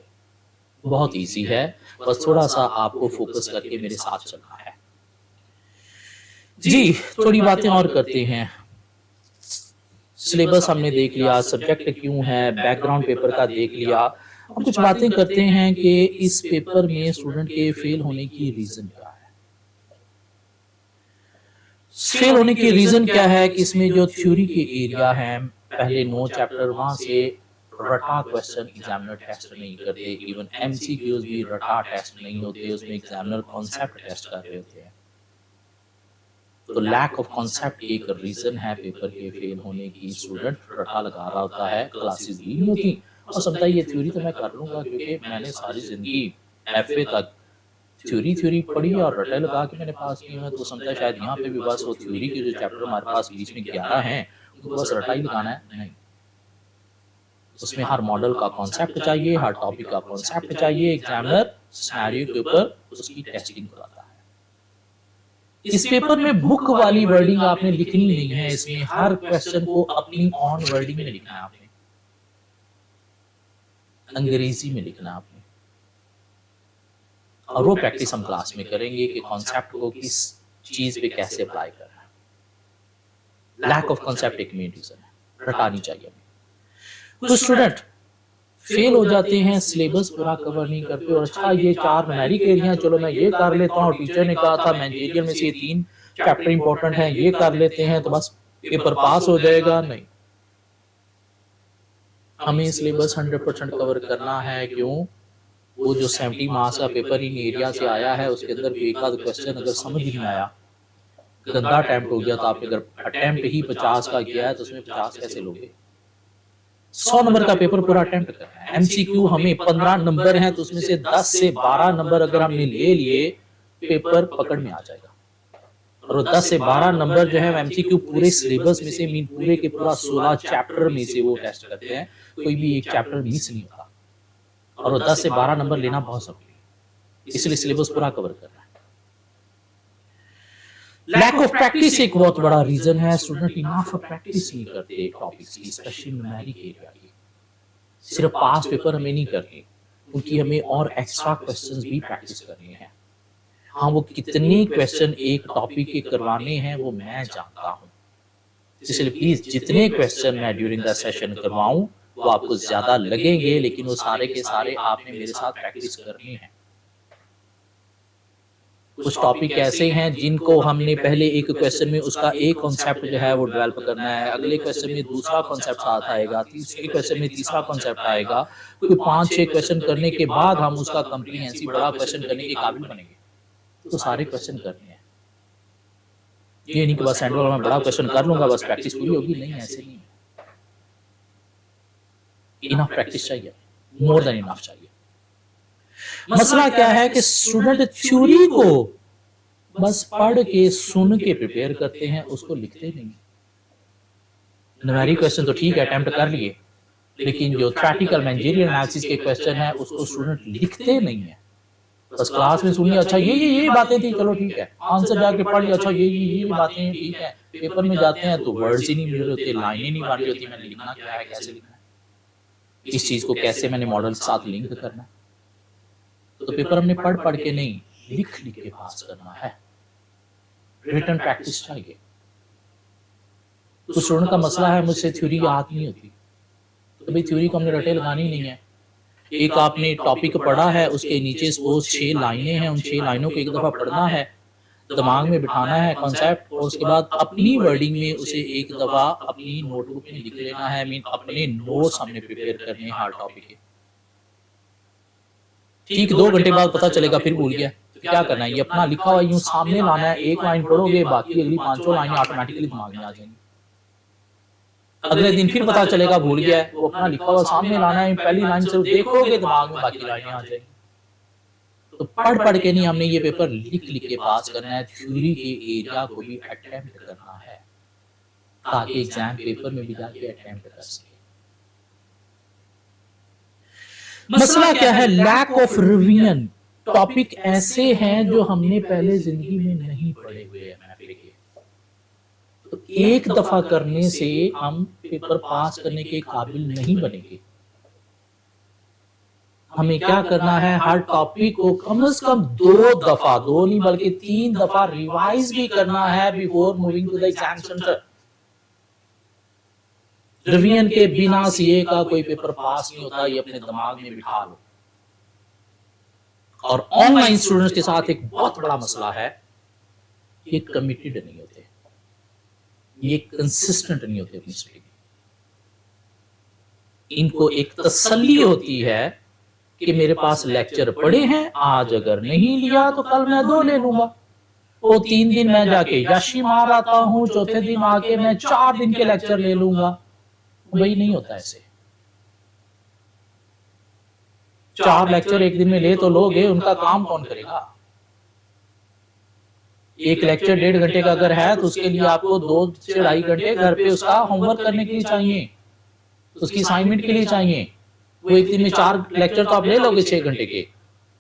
बहुत इजी है, बस थोड़ा सा आपको फोकस करके मेरे साथ चलना है। जी, थोड़ी बातें और करते हैं। सिलेबस हमने देख लिया, सब्जेक्ट क्यों है, बैकग्राउंड पेपर का देख लिया। अब कुछ बातें करते हैं कि इस पेपर में स्टूडेंट के फेल होने की रीजन क्या है। फेल होने की रीजन क्या है कि इसमें जो थ्योरी के एरिया हैं, पहले 9 चैप्टर, वहां से रटा क्वेश्चन एग्जामिनर टेस्ट नहीं करते, इवन एमसीक्यूज भी रटा टेस्ट नहीं होते, उसमें एग्जामिनर कॉन्सेप्ट टेस्ट कर रहे होते हैं। तो लैक ऑफ कॉन्सेप्ट एक रीजन है पेपर के फेल होने की। स्टूडेंट रटा लगा रहा होता है, क्लासेस भी नहीं होती, और समझता है ये थ्योरी तो मैं कर लूंगा क्योंकि मैंने सारी जिंदगी एफए तक थ्योरी पढ़ी और रटे लगा के मैंने पास किया है, तो समझता है शायद यहाँ पे भी बस वो थ्योरी के जो चैप्टर हमारे पास बीच में 11 हैं उनको बस रटा ही लगाना है। नहीं, उसमें हर मॉडल का कॉन्सेप्ट चाहिए, हर टॉपिक का कॉन्सेप्ट चाहिए। एग्जामिनर सिनेरियो के ऊपर उसकी टेस्टिंग कराता है। इस पेपर में बुक वाली वर्डिंग आपने लिखनी नहीं है, इसमें हर क्वेश्चन को अपनी ऑन वर्डिंग में लिखना है आपने, अंग्रेजी में लिखना है आपने, और वो प्रैक्टिस हम क्लास में करेंगे कि कॉन्सेप्ट को किस चीज पे कैसे अप्लाई करना है। लैक ऑफ कॉन्सेप्ट एक मेन रीजन है, रटानी चाहिए हमें। तो स्टूडेंट फेल हो जाते हैं, सिलेबस पूरा कवर नहीं करते, और अच्छा ये 4 न्यूमेरिक एरिया, चलो मैं ये कर लेता हूँ, टीचर ने कहा था मैनेजरियल में से 3 चैप्टर इंपॉर्टेंट हैं, ये कर लेते हैं तो बस पेपर पास हो जाएगा। नहीं, हमें सिलेबस 100% कवर करना है। क्यों? वो जो 70 मार्क्स का पेपर इन एरिया से आया है, उसके अंदर भी एक आध क्वेश्चन अगर समझ नहीं आया, गंदा अटेम्प्ट हो गया, तो आपने अगर अटेम्प्ट ही 50 का किया है तो उसमें 50 कैसे लोगे? 100 नंबर का पेपर पूरा अटेम्प्ट करना है। एमसीक्यू हमें 15 नंबर हैं, तो उसमें से 10 से 12 नंबर अगर हमने ले लिए, पेपर पकड़ में आ जाएगा। और 10 से 12 नंबर जो है एमसीक्यू पूरे सिलेबस में से, मीन पूरे के पूरा 16 चैप्टर में से वो टेस्ट करते हैं, कोई भी एक चैप्टर मिस नहीं होता, और वो 10 से 12 नंबर लेना बहुत जरूरी है, इसलिए सिलेबस पूरा कवर करना है। लैक ऑफ प्रैक्टिस एक बहुत बड़ा रीजन है, स्टूडेंट इनफ प्रैक्टिस नहीं करते टॉपिक्स की, स्पेशली न्यूमेरिक एरिया की। सिर्फ पास पेपर हमें नहीं करनी, उनकी हमें और एक्स्ट्रा क्वेश्चंस भी प्रैक्टिस करने हैं। हाँ, वो कितने क्वेश्चन एक टॉपिक के करवाने हैं वो मैं जानता हूं, इसलिए प्लीज जितने क्वेश्चन मैं ड्यूरिंग द सेशन करवाऊं वो आपको ज्यादा लगेंगे, लेकिन वो सारे के सारे आपने मेरे साथ प्रैक्टिस करने हैं। कुछ टॉपिक ऐसे हैं जिनको हमने पहले एक क्वेश्चन में उसका एक कॉन्सेप्ट जो है वो डेवलप करना है, अगले क्वेश्चन में दूसरा कॉन्सेप्ट साथ आएगा, तीसरे क्वेश्चन में तीसरा कॉन्सेप्ट आएगा, कोई 5-6 क्वेश्चन करने के बाद हम उसका कॉम्प्रिहेंसिव बड़ा क्वेश्चन करने के काबिल बनेंगे। तो सारे क्वेश्चन करने हैं, ये नहीं कि बस एंड में बड़ा क्वेश्चन कर लूंगा बस प्रैक्टिस पूरी होगी, नहीं, ऐसे नहीं है। इनफ प्रैक्टिस चाहिए, मोर देन इनफ चाहिए। मसला क्या है कि स्टूडेंट थ्योरी को बस पढ़ के सुन के प्रिपेयर करते हैं, उसको लिखते नहीं। न्यूमेरिक क्वेश्चन तो ठीक है अटेम्प्ट कर लिए, लेकिन जो थ्योरेटिकल मैनेजरियल एनालिसिस के क्वेश्चन है उसको स्टूडेंट लिखते नहीं है। बस क्लास में सुनिए, अच्छा ये बातें थी, चलो ठीक है, आंसर जाके पढ़ लिया, अच्छा ये बातें ठीक है। पेपर में जाते हैं तो वर्ड्स ही नहीं मिल रहे होते, लाइनें नहीं बन रही होती, मैंने लिखना क्या है, कैसे लिखना है, इस चीज को कैसे मैंने मॉडल के साथ लिंक करना है। तो पेपर हमने पढ़ पढ़ के नहीं, लिख लिख के पास करना है। रिटन प्रैक्टिस चाहिए। तो स्टूडेंट का मसला है मुझसे थ्योरी याद नहीं होती, तो भाई थ्योरी को हमने रटे लगानी नहीं है। एक आपने टॉपिक पढ़ा है, उसके नीचे सपोज 6 लाइनें हैं, उन 6 लाइनों को एक दफा पढ़ना है, दिमाग में बिठाना है कॉन्सेप्ट, और उसके बाद अपनी वर्डिंग में उसे एक दफा अपनी नोटबुक में लिख लेना है। मीन अपने नोट्स हमने प्रिपेयर करने हैं हर टॉपिक के। ठीक 2 घंटे बाद पता चलेगा फिर भूल गया, तो क्या करना है, ये अपना लिखा हुआ यूं सामने लाना है, एक लाइन पढ़ोगे, बाकी अगली 5 लाइनें ऑटोमेटिकली दिमाग में आ जाएंगी। अगले दिन फिर पता चलेगा भूल गया है, वो अपना लिखा हुआ सामने लाना है, पहली लाइन से देखोगे दिमाग में बाकी लाइनें आ जाएंगी। तो पढ़ पढ़ के नहीं, हमने ये पेपर लिख लिख के पास करना है, थ्योरी के एरिया को भी अटेम्प्ट करना है, ताकि एग्जाम पेपर में भी जाके अटेम्प्ट कर सके। मसला क्या है, लैक ऑफ रिवीजन। टॉपिक ऐसे हैं जो हमने पहले जिंदगी में नहीं पढ़े हुए हैं MFA के, तो एक दफा करने से हम पेपर पास करने के काबिल नहीं बनेंगे। हमें क्या करना है, हर टॉपिक को कम से कम 2 दफा, 2 नहीं बल्कि 3 दफा रिवाइज भी करना है before moving to the exam centre. Revision के बिना सीए का कोई पेपर पास नहीं होता, ये अपने दिमाग में बिठा लो। और ऑनलाइन स्टूडेंट्स के साथ एक बहुत बड़ा मसला है, ये कमिटेड नहीं होते, ये कंसिस्टेंट नहीं होते अपनी स्टडी में। इनको एक तसल्ली होती है कि मेरे पास लेक्चर पड़े हैं, आज अगर नहीं लिया तो कल मैं 2 ले लूंगा, वो 3 दिन मैं जाके याशी मार आता हूं, चौथे दिन आके मैं 4 दिन के लेक्चर ले लूंगा। वही नहीं होता ऐसे। 4 लेक्चर एक दिन में ले तो लोगे, उनका काम कौन करेगा? एक लेक्चर 1.5 घंटे का अगर है तो उसके लिए आपको 2 से 2.5 घंटे घर पे उसका होमवर्क करने के लिए चाहिए, उसकी असाइनमेंट के लिए चाहिए। वो एक दिन में 4 लेक्चर तो आप ले लोगे 6 घंटे के,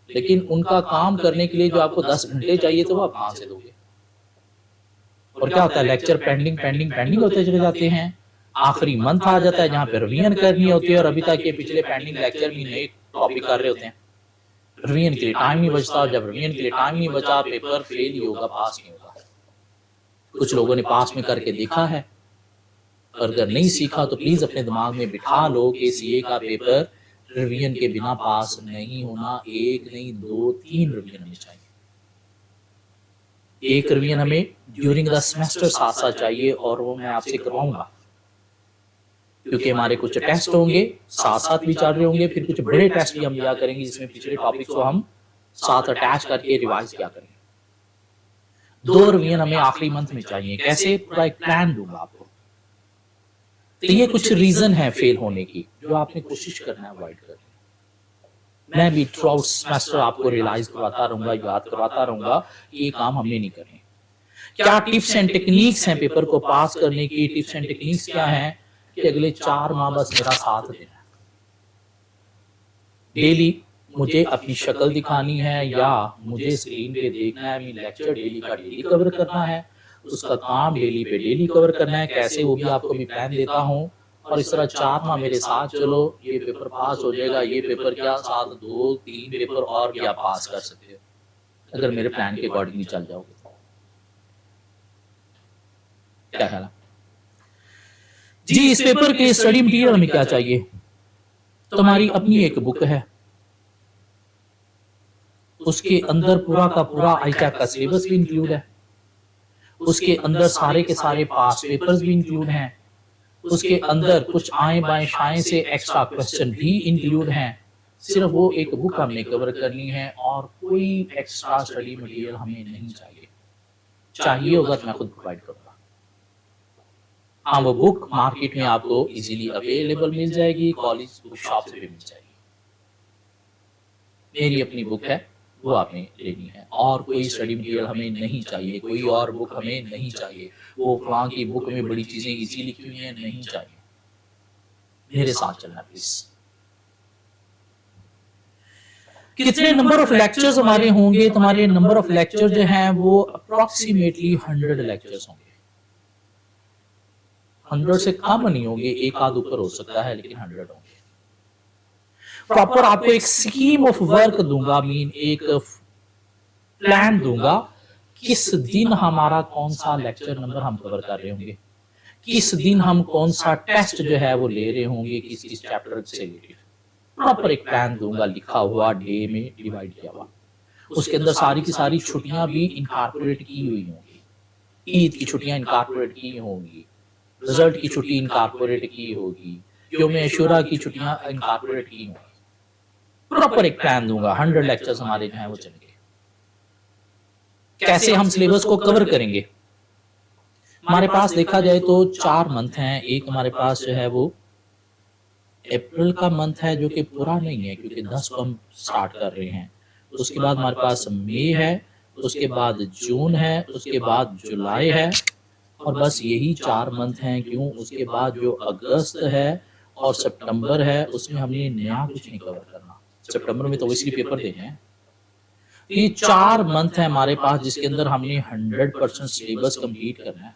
लेकिन उनका काम करने के लिए जो आपको 10 घंटे चाहिए तो वो आप कहां से दोगे? और क्या होता है, लेक्चर पेंडिंग पेंडिंग पेंडिंग होते चले जाते हैं। आखिरी मंथ आ जाता है जहां पे रिवीजन करनी होती है, और अभी तक ये पिछले पेंडिंग लेक्चर भी नए टॉपिक कर रहे होते हैं। रिवीजन के लिए टाइम नहीं बचता, जब रिवीजन के लिए टाइम नहीं बचा, पेपर फेल ही होगा, पास नहीं होगा। कुछ लोगों ने पास में करके देखा है, और अगर नहीं सीखा तो प्लीज अपने दिमाग में बिठा लो कि सीए का पेपर रिवीजन के बिना पास नहीं होना। एक नहीं 2 3 रिवीजन हमें चाहिए। एक रिवीजन हमें ड्यूरिंग द सेमेस्टर साथ साथ चाहिए, और वो मैं आपसे करवाऊंगा, क्योंकि हमारे कुछ टेस्ट होंगे साथ साथ भी चल रहे होंगे, फिर कुछ बड़े टेस्ट भी हम लिया करेंगे जिसमें पिछले टॉपिक को हम साथ अटैच करके रिवाइज किया करेंगे। 2 रिवीजन हमें आखिरी मंथ में चाहिए। कैसे? पूरा एक प्लान दूंगा आपको। तो ये कुछ रीजन है फेल होने की, जो आपने कोशिश करना है अवॉइड करना। मैं भी थ्रू आउट सेमेस्टर आपको रियलाइज करवाता रहूंगा, याद करवाता रहूंगा कि ये काम हमने नहीं करने। क्या टिप्स एंड टेक्निक्स हैं पेपर को पास करने की? टिप्स एंड टेक्निक्स क्या हैं कि अगले 4 माह बस मेरा साथ देना है। डेली मुझे अपनी शक्ल दिखानी है, या मुझे स्क्रीन पे देखना है, लेक्चर डेली का डेली कवर करना है, उसका काम डेली पे डेली कवर करना है। कैसे? वो भी आपको भी प्लान देता हूँ, और इस तरह 4 माह मेरे साथ चलो, ये पेपर पास हो जाएगा। ये पेपर क्या, साथ 2 3 पेपर और भी आप पास कर सकते हो अगर मेरे प्लान के अकॉर्डिंगली चल जाओगे। क्या ख्याल है जी? इस पेपर के स्टडी मटेरियल हमें क्या चाहिए? तुम्हारी अपनी एक बुक है, उसके अंदर पूरा का पूरा आईटैक का सिलेबस भी इंक्लूड है, उसके अंदर सारे के सारे पास पेपर्स भी इंक्लूड हैं, उसके अंदर कुछ आए बाएं शाएं से एक्स्ट्रा क्वेश्चन भी इंक्लूड हैं। सिर्फ वो एक बुक हमने कवर करनी है, और कोई एक्स्ट्रा स्टडी मटेरियल हमें नहीं चाहिए। चाहिए होगा तो मैं खुद प्रोवाइड करूंगा। हाँ, वो बुक मार्केट में आपको इजीली अवेलेबल मिल जाएगी, कॉलेज बुक शॉप से भी मिल जाएगी। मेरी अपनी बुक है, वो आपने लेनी है, और कोई स्टडी मटेरियल हमें नहीं चाहिए, कोई और बुक हमें नहीं चाहिए। वो फलां की बुक में बड़ी चीजें इजी लिखी हुई हैं, नहीं चाहिए। मेरे साथ चलना प्लीज। कितने नंबर ऑफ लेक्चर्स हमारे होंगे, तो हमारे नंबर ऑफ लेक्चर जो हैं वो अप्रोक्सीमेटली 100 लेक्चर्स होंगे। 100 से कम नहीं होंगे, एक आध ऊपर हो सकता है, लेकिन 100 होंगे। प्रॉपर आपको एक स्कीम ऑफ वर्क दूंगा, मीन एक प्लान दूंगा, किस दिन हमारा कौन सा लेक्चर नंबर हम कवर कर रहे होंगे, किस दिन हम कौन सा टेस्ट जो है वो ले रहे होंगे, किस चैप्टर से रिलेटेड प्रॉपर एक प्लान दूंगा, लिखा हुआ, डे में डिवाइड किया हुआ। उसके अंदर सारी की सारी छुट्टियां भी इनकॉर्पोरेट की हुई होंगी, ईद की छुट्टियां इनकॉर्पोरेट की होंगी, रिजल्ट की छुट्टी इनकॉर्पोरेट की होगी, यौम अशूरा की छुट्टियां इनकॉर्पोरेट की होंगी। प्रॉपर एक प्लान दूंगा, 100 लेक्चर्स हमारे जो है वो चलेंगे। कैसे हम सिलेबस को कवर करेंगे? हमारे पास देखा जाए तो 4 मंथ हैं। एक हमारे पास जो है वो अप्रैल का मंथ है, जो कि पूरा नहीं है क्योंकि 10 को हम स्टार्ट कर रहे हैं। उसके बाद हमारे पास मई है, उसके बाद जून है, उसके बाद जुलाई है, और बस यही 4 मंथ हैं। क्यों? उसके बाद जो अगस्त है और सितंबर है, उसमें हमने नया कुछ नहीं कवर करना। सितंबर में तो इसलिए पेपर देने हैं। ये 4 मंथ है हमारे पास, जिसके अंदर हमने 100% सिलेबस कंप्लीट करना है।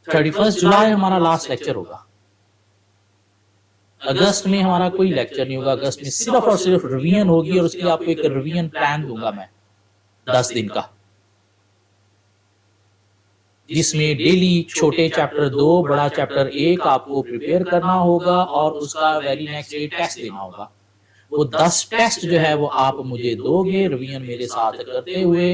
31 जुलाई हमारा लास्ट लेक्चर होगा। अगस्त में हमारा कोई लेक्चर नहीं होगा। अगस्त में सिर्फ और सिर्फ रिवीजन होगी, और उसके लिए आपको एक रिवीजन प्लान दूंगा मैं 10 दिन का, जिसमें डेली छोटे चैप्टर 2, बड़ा चैप्टर 1 आपको प्रिपेयर करना होगा, और उसका वेरी नेक्स्ट डे टेस्ट देना होगा। वो 10 टेस्ट जो है वो आप मुझे दोगे रिवीजन मेरे साथ करते हुए,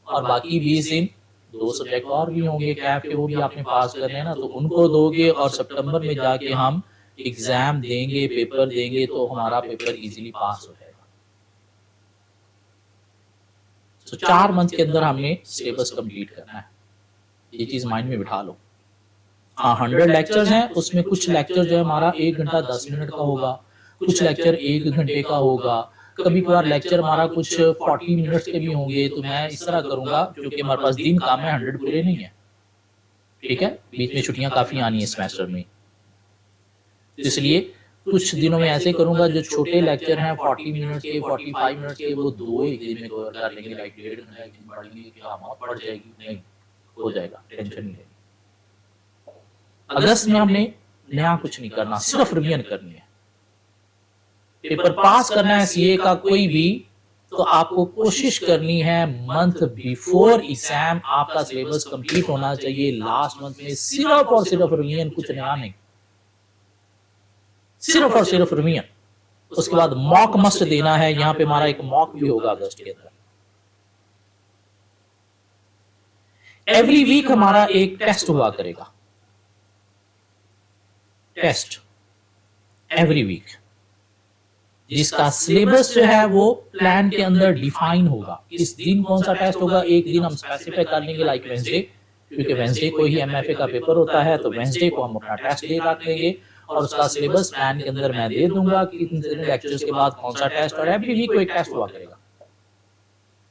और बाकी 20 दिन 2 सब्जेक्ट और भी होंगे कैप के, वो भी आपने पास करने हैं ना, तो उनको दोगे, और सितंबर में जाके हम एग्जाम देंगे, पेपर देंगे, तो हमारा पेपर इजीली पास हो जाएगा। तो 4 मंथ के अंदर हमने सिलेबस कंप्लीट करना है, ये चीज माइंड में बिठा लो। हाँ, 100 लेक्चर्स हैं, उसमें कुछ लेक्चर जो है हमारा 1 घंटा 10 मिनट का होगा, कुछ लेक्चर 1 घंटे का होगा, कभी कभार लेक्चर हमारा कुछ 40 मिनट्स के भी होंगे। तो मैं इस तरह करूंगा, क्योंकि हमारे पास दिन काम है, 100 पूरे नहीं है, ठीक है, बीच में छुट्टियां काफी आनी है सेमेस्टर में, इसलिए कुछ दिनों में ऐसे करूंगा, जो छोटे लेक्चर हैं 40 मिनट के, 45 मिनट के, वो 2 एक दिन में कवर कर लेंगे। लाइक 1.5 घंटा एक दिन पढ़ लेंगे, क्या मौत पड़ जाएगी? नहीं, हो जाएगा, टेंशन नहीं लेनी। अगस्त में हमने नया कुछ नहीं करना, सिर्फ रिवीजन करनी है। पेपर पास करना है सीए का कोई भी, तो आपको कोशिश करनी है मंथ बिफोर एग्जाम आपका सिलेबस कंप्लीट होना चाहिए। लास्ट मंथ में सिर्फ और सिर्फ रिवीजन, कुछ नया नहीं, सिर्फ और सिर्फ रिवीजन। उसके बाद मॉक मस्ट देना है। यहां पे हमारा एक मॉक भी होगा अगस्त के अंदर। एवरी वीक हमारा एक टेस्ट हुआ करेगा, टेस्ट एवरी वीक, जिसका सिलेबस जो है वो प्लान के अंदर डिफाइन होगा। इस दिन कौन सा टेस्ट होगा, एक दिन हम स्पेसिफाई कर लेंगे, लाइक वेंसडे, क्योंकि वेंसडे को ही एमएफए का पेपर होता है, तो वेंसडे को हम अपना टेस्ट डे रख लेंगे, और उसका सिलेबस प्लान के अंदर मैं दे दूंगा कि इतने लेक्चर्स के बाद कौन सा टेस्ट, और एवरी वीक को एक टेस्ट हुआ करेगा।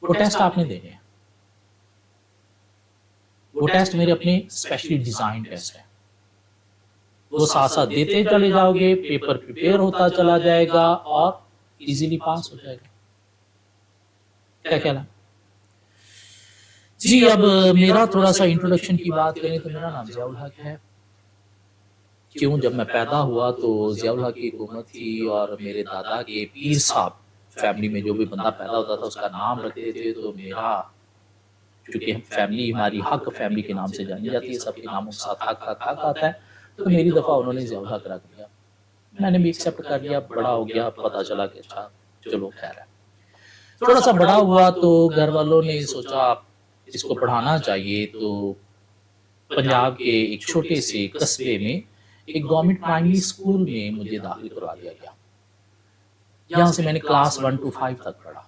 वो टेस्ट आपने देने हैं, वो टेस्ट मेरे अपने स्पेशली डिजाइन टेस्ट है, वो साथ साथ देते चले जाओगे, पेपर प्रिपेयर होता चला जाएगा, और इजीली पास हो जाएगा। क्या कहना जी? अब मेरा थोड़ा सा इंट्रोडक्शन की बात करें तो मेरा नाम जियाउल हक है। क्यों? जब मैं पैदा हुआ तो जियाउल हक की हुकूमत थी, और मेरे दादा के पीर साहब, फैमिली में जो भी बंदा पैदा होता था उसका नाम रखते थे। तो मेरा, क्योंकि फैमिली हमारी हक फैमिली के नाम से जानी जाती है, सबके नामों के साथ हक हक हक आता है, तो मेरी दफा उन्होंने जियाउल हक रख दिया। मैंने भी एक्सेप्ट कर लिया। बड़ा हो गया, पता चला कि अच्छा चलो खैर है। थोड़ा सा बड़ा हुआ तो घर वालों ने सोचा इसको पढ़ाना चाहिए, तो पंजाब के एक छोटे से कस्बे में एक गवर्नमेंट प्राइमरी स्कूल में मुझे दाखिल करवा दिया गया। यहाँ से मैंने क्लास 1 to 5 तक पढ़ा।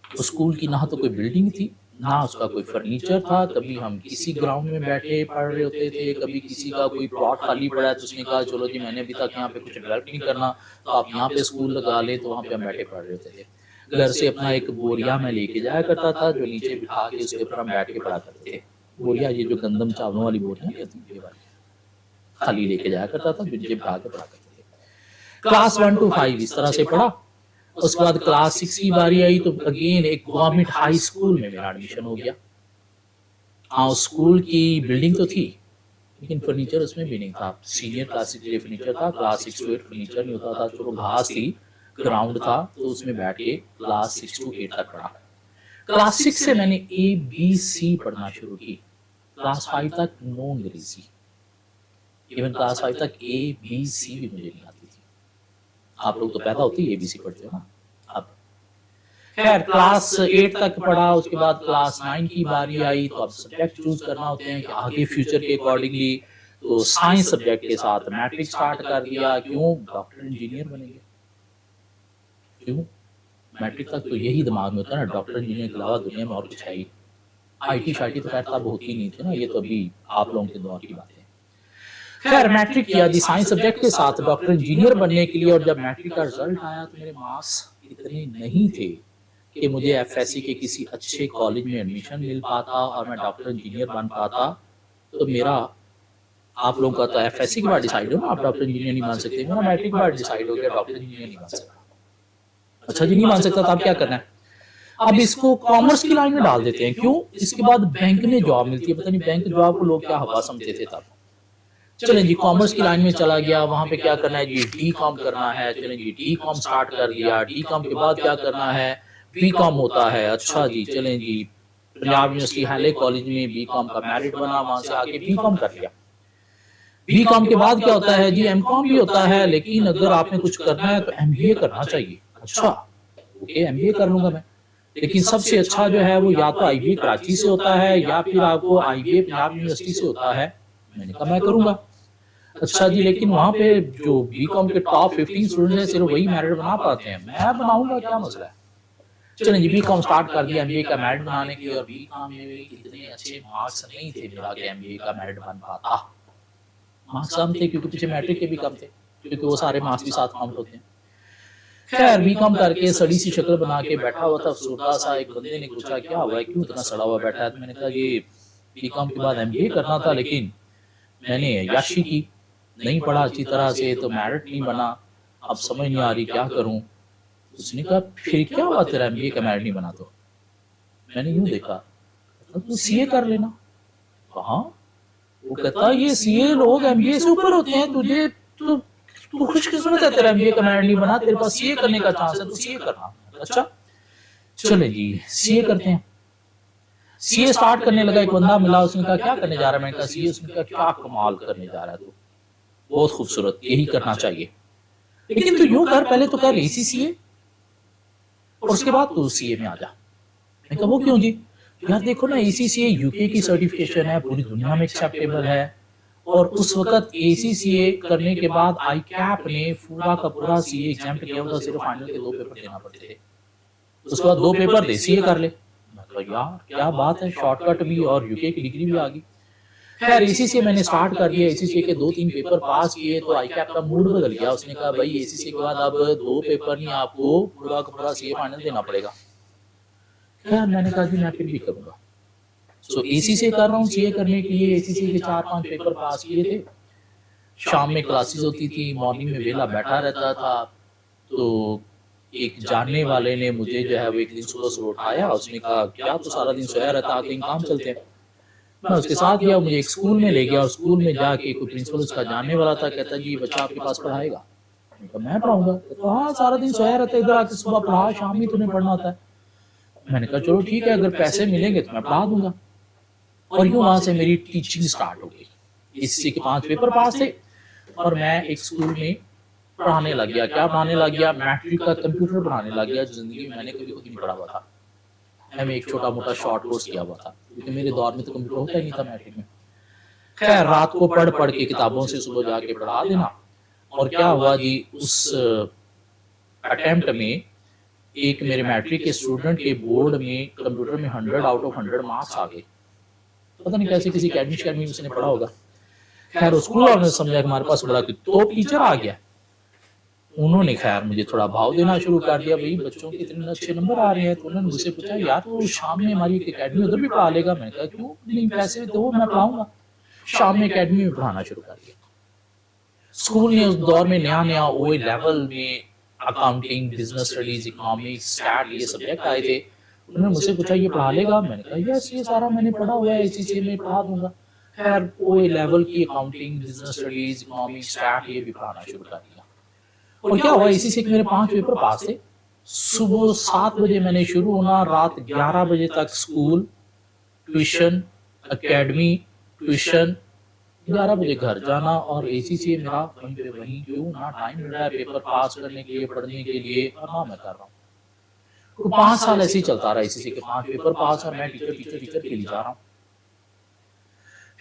उस स्कूल की ना तो कोई बिल्डिंग थी, ना उसका कोई फर्नीचर था। कभी हम किसी ग्राउंड में बैठे पढ़ रहे होते थे, कभी किसी का कोई प्लॉट खाली पड़ा है तो उसने कहा चलो जी मैंने अभी तक यहाँ पे कुछ डेवलप नहीं करना, तो आप यहाँ पे स्कूल लगा ले, तो वहाँ पे हम बैठे पढ़ रहे होते थे। घर से अपना एक बोरिया मैं लेके जाया करता था, जो नीचे बिठा के उसके ऊपर हम बैठ के पढ़ा करते थे। बोरिया, ये जो गंदम चावलों वाली बोरियां खाली लेके जाया करता था, नीचे बिठा के पढ़ा करते थे। क्लास 1 to 5 इस तरह से पढ़ा। उसके बाद क्लास 6 की बारी आई तो अगेन एक गवर्नमेंट हाई स्कूल में मेरा एडमिशन हो गया। हाँ, स्कूल की बिल्डिंग तो थी लेकिन फर्नीचर उसमें भी नहीं था। सीनियर क्लासेस के लिए फर्नीचर था, क्लास 6 to 8 फर्नीचर नहीं होता था। चलो घास थी, ग्राउंड था, तो उसमें बैठ के क्लास 6 to 8 तक पढ़ा। क्लास 6 से मैंने ABC पढ़ना शुरू की। क्लास 5 तक नो अंग्रेजी, इवन क्लास 5 तक ABC भी मुझे नहीं आती थी। आप लोग तो पैदा होते ही ABC पढ़ते हो ना। अब खैर क्लास 8 तक पढ़ा, उसके बाद क्लास 9 की बारी आई तो अब सब्जेक्ट चूज करना होते हैं कि आगे फ्यूचर के अकॉर्डिंगली। तो साइंस सब्जेक्ट के साथ मैट्रिक स्टार्ट कर दिया। क्यों? डॉक्टर इंजीनियर बनेंगे। क्यों? मैट्रिक तक तो यही दिमाग में होता है ना, डॉक्टर इंजीनियर के अलावा दुनिया में और कुछ है ही। IT शाइटी तो खैर तब होती नहीं थी ना, ये तो अभी आप लोगों के दौर की बात है। खैर मैट्रिक किया जी साइंस सब्जेक्ट के साथ डॉक्टर इंजीनियर बनने के लिए। और जब मैट्रिक का रिजल्ट आया तो मेरे मार्क्स इतने नहीं थे कि मुझे FSC के किसी अच्छे कॉलेज में एडमिशन मिल पाता और मैं डॉक्टर इंजीनियर बन पाता। तो मेरा, आप लोगों का तो FSC के बाद डिसाइड हो ना, आप डॉक्टर इंजीनियर नहीं बन सकते। मेरा मैट्रिक के बाद डिसाइड हो गया डॉक्टर इंजीनियर नहीं बन सकता। अच्छा जी, नहीं बन सकता तो अब क्या करना है? अब इसको कॉमर्स की लाइन में डाल देते हैं। क्यों? इसके बाद बैंक में जॉब मिलती है। पता नहीं बैंक जॉब को लोग क्या हवा समझते थे तब। चलें जी, कॉमर्स की लाइन में चला गया। वहां पे क्या करना है जी? D.Com करना है। चलें जी, D.Com स्टार्ट कर दिया। D.Com के बाद क्या करना है? B.Com होता है। अच्छा जी, चलें जी, पंजाब यूनिवर्सिटी हाले कॉलेज में B.Com का मेरिट बना, वहां से आके B.Com कर लिया। B.Com के बाद क्या होता है जी? M.Com भी होता है, लेकिन अगर आपने कुछ करना है तो MBA करना चाहिए। अच्छा, ओके, MBA कर लूंगा मैं, लेकिन सबसे अच्छा जो है वो या तो IBA कराची से होता है या फिर आपको IBA पंजाब यूनिवर्सिटी से होता है। मैंने कहा मैं करूंगा। अच्छा जी, लेकिन वहां पे जो B.Com के टॉप 15 स्टूडेंट हैं सिर्फ वही मेरिट बना पाते हैं। मैं बनाऊंगा, क्या मसला है? चलें जी, B.Com स्टार्ट कर दिया MBA का मेरिट बनाने की। और B.Com में भी इतने अच्छे मार्क्स नहीं थे मेरा कि MBA का मेरिट बन पाता। मार्क्स कम थे क्योंकि पीछे मैट्रिक के भी कम थे, क्योंकि वो सारे मार्क्स भी साथ काउंट होते हैं। खैर B.Com करके सड़ी सी शक्ल बना के बैठा हुआ था, सोता सा। एक बंदे ने पूछा क्या हुआ है, क्यों इतना सड़ा हुआ बैठा है? तो मैंने कहा ये B.Com के बाद MBA करना था, लेकिन मैंने याशी की, नहीं पढ़ा अच्छी तरह से, तो मेरिट नहीं बना। अब समझ नहीं आ रही क्या करूं। उसने कहा फिर क्या हुआ तेरा MBA का मेरिट नहीं बना? तो मैंने यूं देखा, तू CA कर लेना। कहा? वो कहता ये CA लोग MBA से ऊपर होते हैं, तुझे तो तू खुशकिस्मत है, तेरा MBA का मेरिट नहीं बना, तेरे पास CA करने का चांस है, तू CA करना। अच्छा चले जी, CA करते हैं। CA स्टार्ट करने लगा, एक बंदा मिला, उसने कहा क्या करने जा रहा है? मैंने कहा CA। उसने कहा क्या कमाल करने जा रहा है तू, बहुत खूबसूरत, यही करना चाहिए, लेकिन तू यूं कर, पहले तो कर ACCA और उसके बाद तू CA में आ जा। मैंने कहा वो क्यों जी? यार देखो ना, ACCA UK की सर्टिफिकेशन है, पूरी दुनिया में एक्सेप्टेबल है। और उस वक्त ACCA करने के बाद ICAP ने पूरा का पूरा CA एग्जाम किया होता, सिर्फ फाइनल के 2 पेपर देना पड़ते थे। उसके बाद 2 पेपर दे CA कर ले। मैं कहा यार क्या बात है, शॉर्टकट भी और UK की डिग्री भी आ गई। खैर ACCA मैंने स्टार्ट कर दिया। ACCA के 2-3 पेपर पास किए तो ICAP का मूड बदल गया। उसने कहा भाई ACCA के बाद अब 2 पेपर नहीं, आपको पूरा का पूरा CA फाइनल देना पड़ेगा। खैर मैंने कहा जी मैं फिर भी करूंगा। सो ACCA कर रहा हूँ। CA करने के लिए ACCA के 4-5 पेपर पास किए थे। शाम में क्लासेस होती थी, मॉर्निंग में वेला बैठा रहता था। तो एक जानने वाले ने मुझे जो है वो एक दिन सुबह सुबह उठाया। उसने कहा क्या तू सारा दिन सोया रहता, कहीं काम चलते हैं? मैं उसके साथ गया, मुझे एक स्कूल में ले गया और स्कूल में जाके कोई प्रिंसिपल उसका जानने वाला था। कहता जी बच्चा आपके पास पढ़ाएगा? मैंने कहा मैं पढ़ाऊंगा। तो हाँ, सारा दिन सोया रहता है, इधर आके सुबह पढ़ा, शाम ही तुम्हें पढ़ना होता है। मैंने कहा चलो ठीक है, अगर पैसे मिलेंगे तो मैं पढ़ा दूंगा। और यूं वहां से मेरी टीचिंग स्टार्ट हो गई। इससे के 5 पेपर पास थे और मैं एक स्कूल में पढ़ाने लग गया। क्या पढ़ाने लग गया? मैट्रिक का कंप्यूटर पढ़ाने लग गया। जिंदगी में मैंने कभी खुद नहीं पढ़ा हुआ था। मैंने एक छोटा मोटा शॉर्ट कोर्स किया हुआ था, क्योंकि मेरे दौर में तो कंप्यूटर होता ही नहीं था मैट्रिक में। खैर रात को पढ़ पढ़ के किताबों से सुबह जाके पढ़ा देना। और क्या हुआ जी, उस अटेम्प्ट में एक मेरे मैट्रिक के स्टूडेंट के बोर्ड में कंप्यूटर में 100 आउट ऑफ 100 मार्क्स आ गए। पता नहीं कैसे किसी अकेडमी में उसने पढ़ा होगा। खैर उस स्कूल वालों ने समझा कि हमारे पास बड़ा तो टीचर आ गया। उन्होंने खैर मुझे थोड़ा भाव देना शुरू कर दिया, भाई बच्चों के इतने अच्छे नंबर आ रहे हैं। तो उन्होंने मुझसे पूछा यार तो शाम में हमारी एक अकेडमी उधर भी पढ़ा लेगा? मैंने कहा क्यों नहीं, पैसे दो मैं पढ़ाऊंगा। शाम में अकेडमी में पढ़ाना शुरू कर दिया। स्कूल ने उस दौर में नया नया ओ लेवल में accounting, business studies, economics, stat ये सब्जेक्ट आए थे। उन्होंने मुझसे पूछा ये पढ़ा लेगा? मैंने कहा यस, ये सारा मैंने पढ़ा हुआ है, ACCA में पढ़ा दूंगा। खैर ओ लेवल की accounting, business studies, economics, stat ये भी पढ़ाना शुरू कर दिया। और क्या हुआ, ACCA के मेरे 5 पेपर पास थे। सुबह 7 बजे मैंने शुरू होना, रात 11 बजे तक स्कूल, ट्यूशन, एकेडमी, ट्यूशन, 11 बजे घर जाना, और ACCA मेरा वहीं पे वहीं, क्यों ना टाइम मिल रहा है पेपर पास करने के लिए, पढ़ने के लिए, और ना मैं कर रहा हूँ। तो 5 साल ऐसे ही चलता रहा, ACCA के 5 पेपर पास, और मैं टीचर टीचर टीचर के लिए जा रहा हूँ।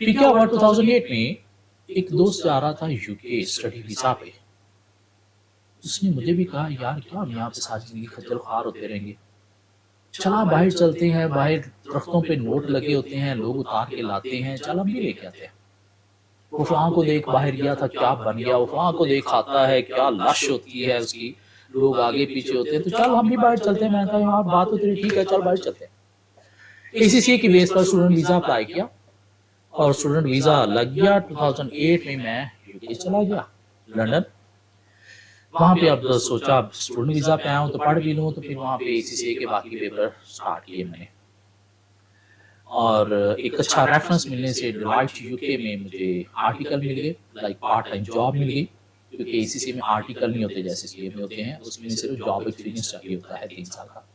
फिर क्या हुआ, 2008 में एक दोस्त जा रहा था UK स्टडी वीजा पे। उसने मुझे भी कहा यार क्या हम यहाँ पे सारी जिंदगी खज्जल ख्वार होते रहेंगे, चला बाहर चलते हैं, बाहर दरख्तों पे नोट लगे होते हैं, लोग उतार के लाते हैं, चल हम भी लेके आते हैं। वो फलां को देख बाहर गया था क्या बन गया, वो फलां को देख खाता है क्या लश होती है उसकी, लोग आगे पीछे होते हैं, तो चल हम भी बाहर चलते हैं। मैंने कहा यार बात तो तेरी ठीक है, चल बाहर चलते हैं। ACCA की बेस पर स्टूडेंट वीजा अप्लाई किया, और स्टूडेंट वीजा लग गया। 2008 में मैं UK चला गया, लंदन। वहां पे अब सोचा अब स्टूडेंट वीजा पे आया हूँ तो पढ़ भी लूँ, तो फिर वहां पे ACCA के बाकी पेपर स्टार्ट किए मैंने। और एक अच्छा रेफरेंस मिलने से डिलाइट UK में मुझे आर्टिकल मिल गए, लाइक पार्ट टाइम जॉब मिल गई, क्योंकि ACCA में आर्टिकल नहीं होते जैसे CA में होते हैं, उसमें सिर्फ जॉब एक्सपीरियंस चाहिए होता है 3 साल का।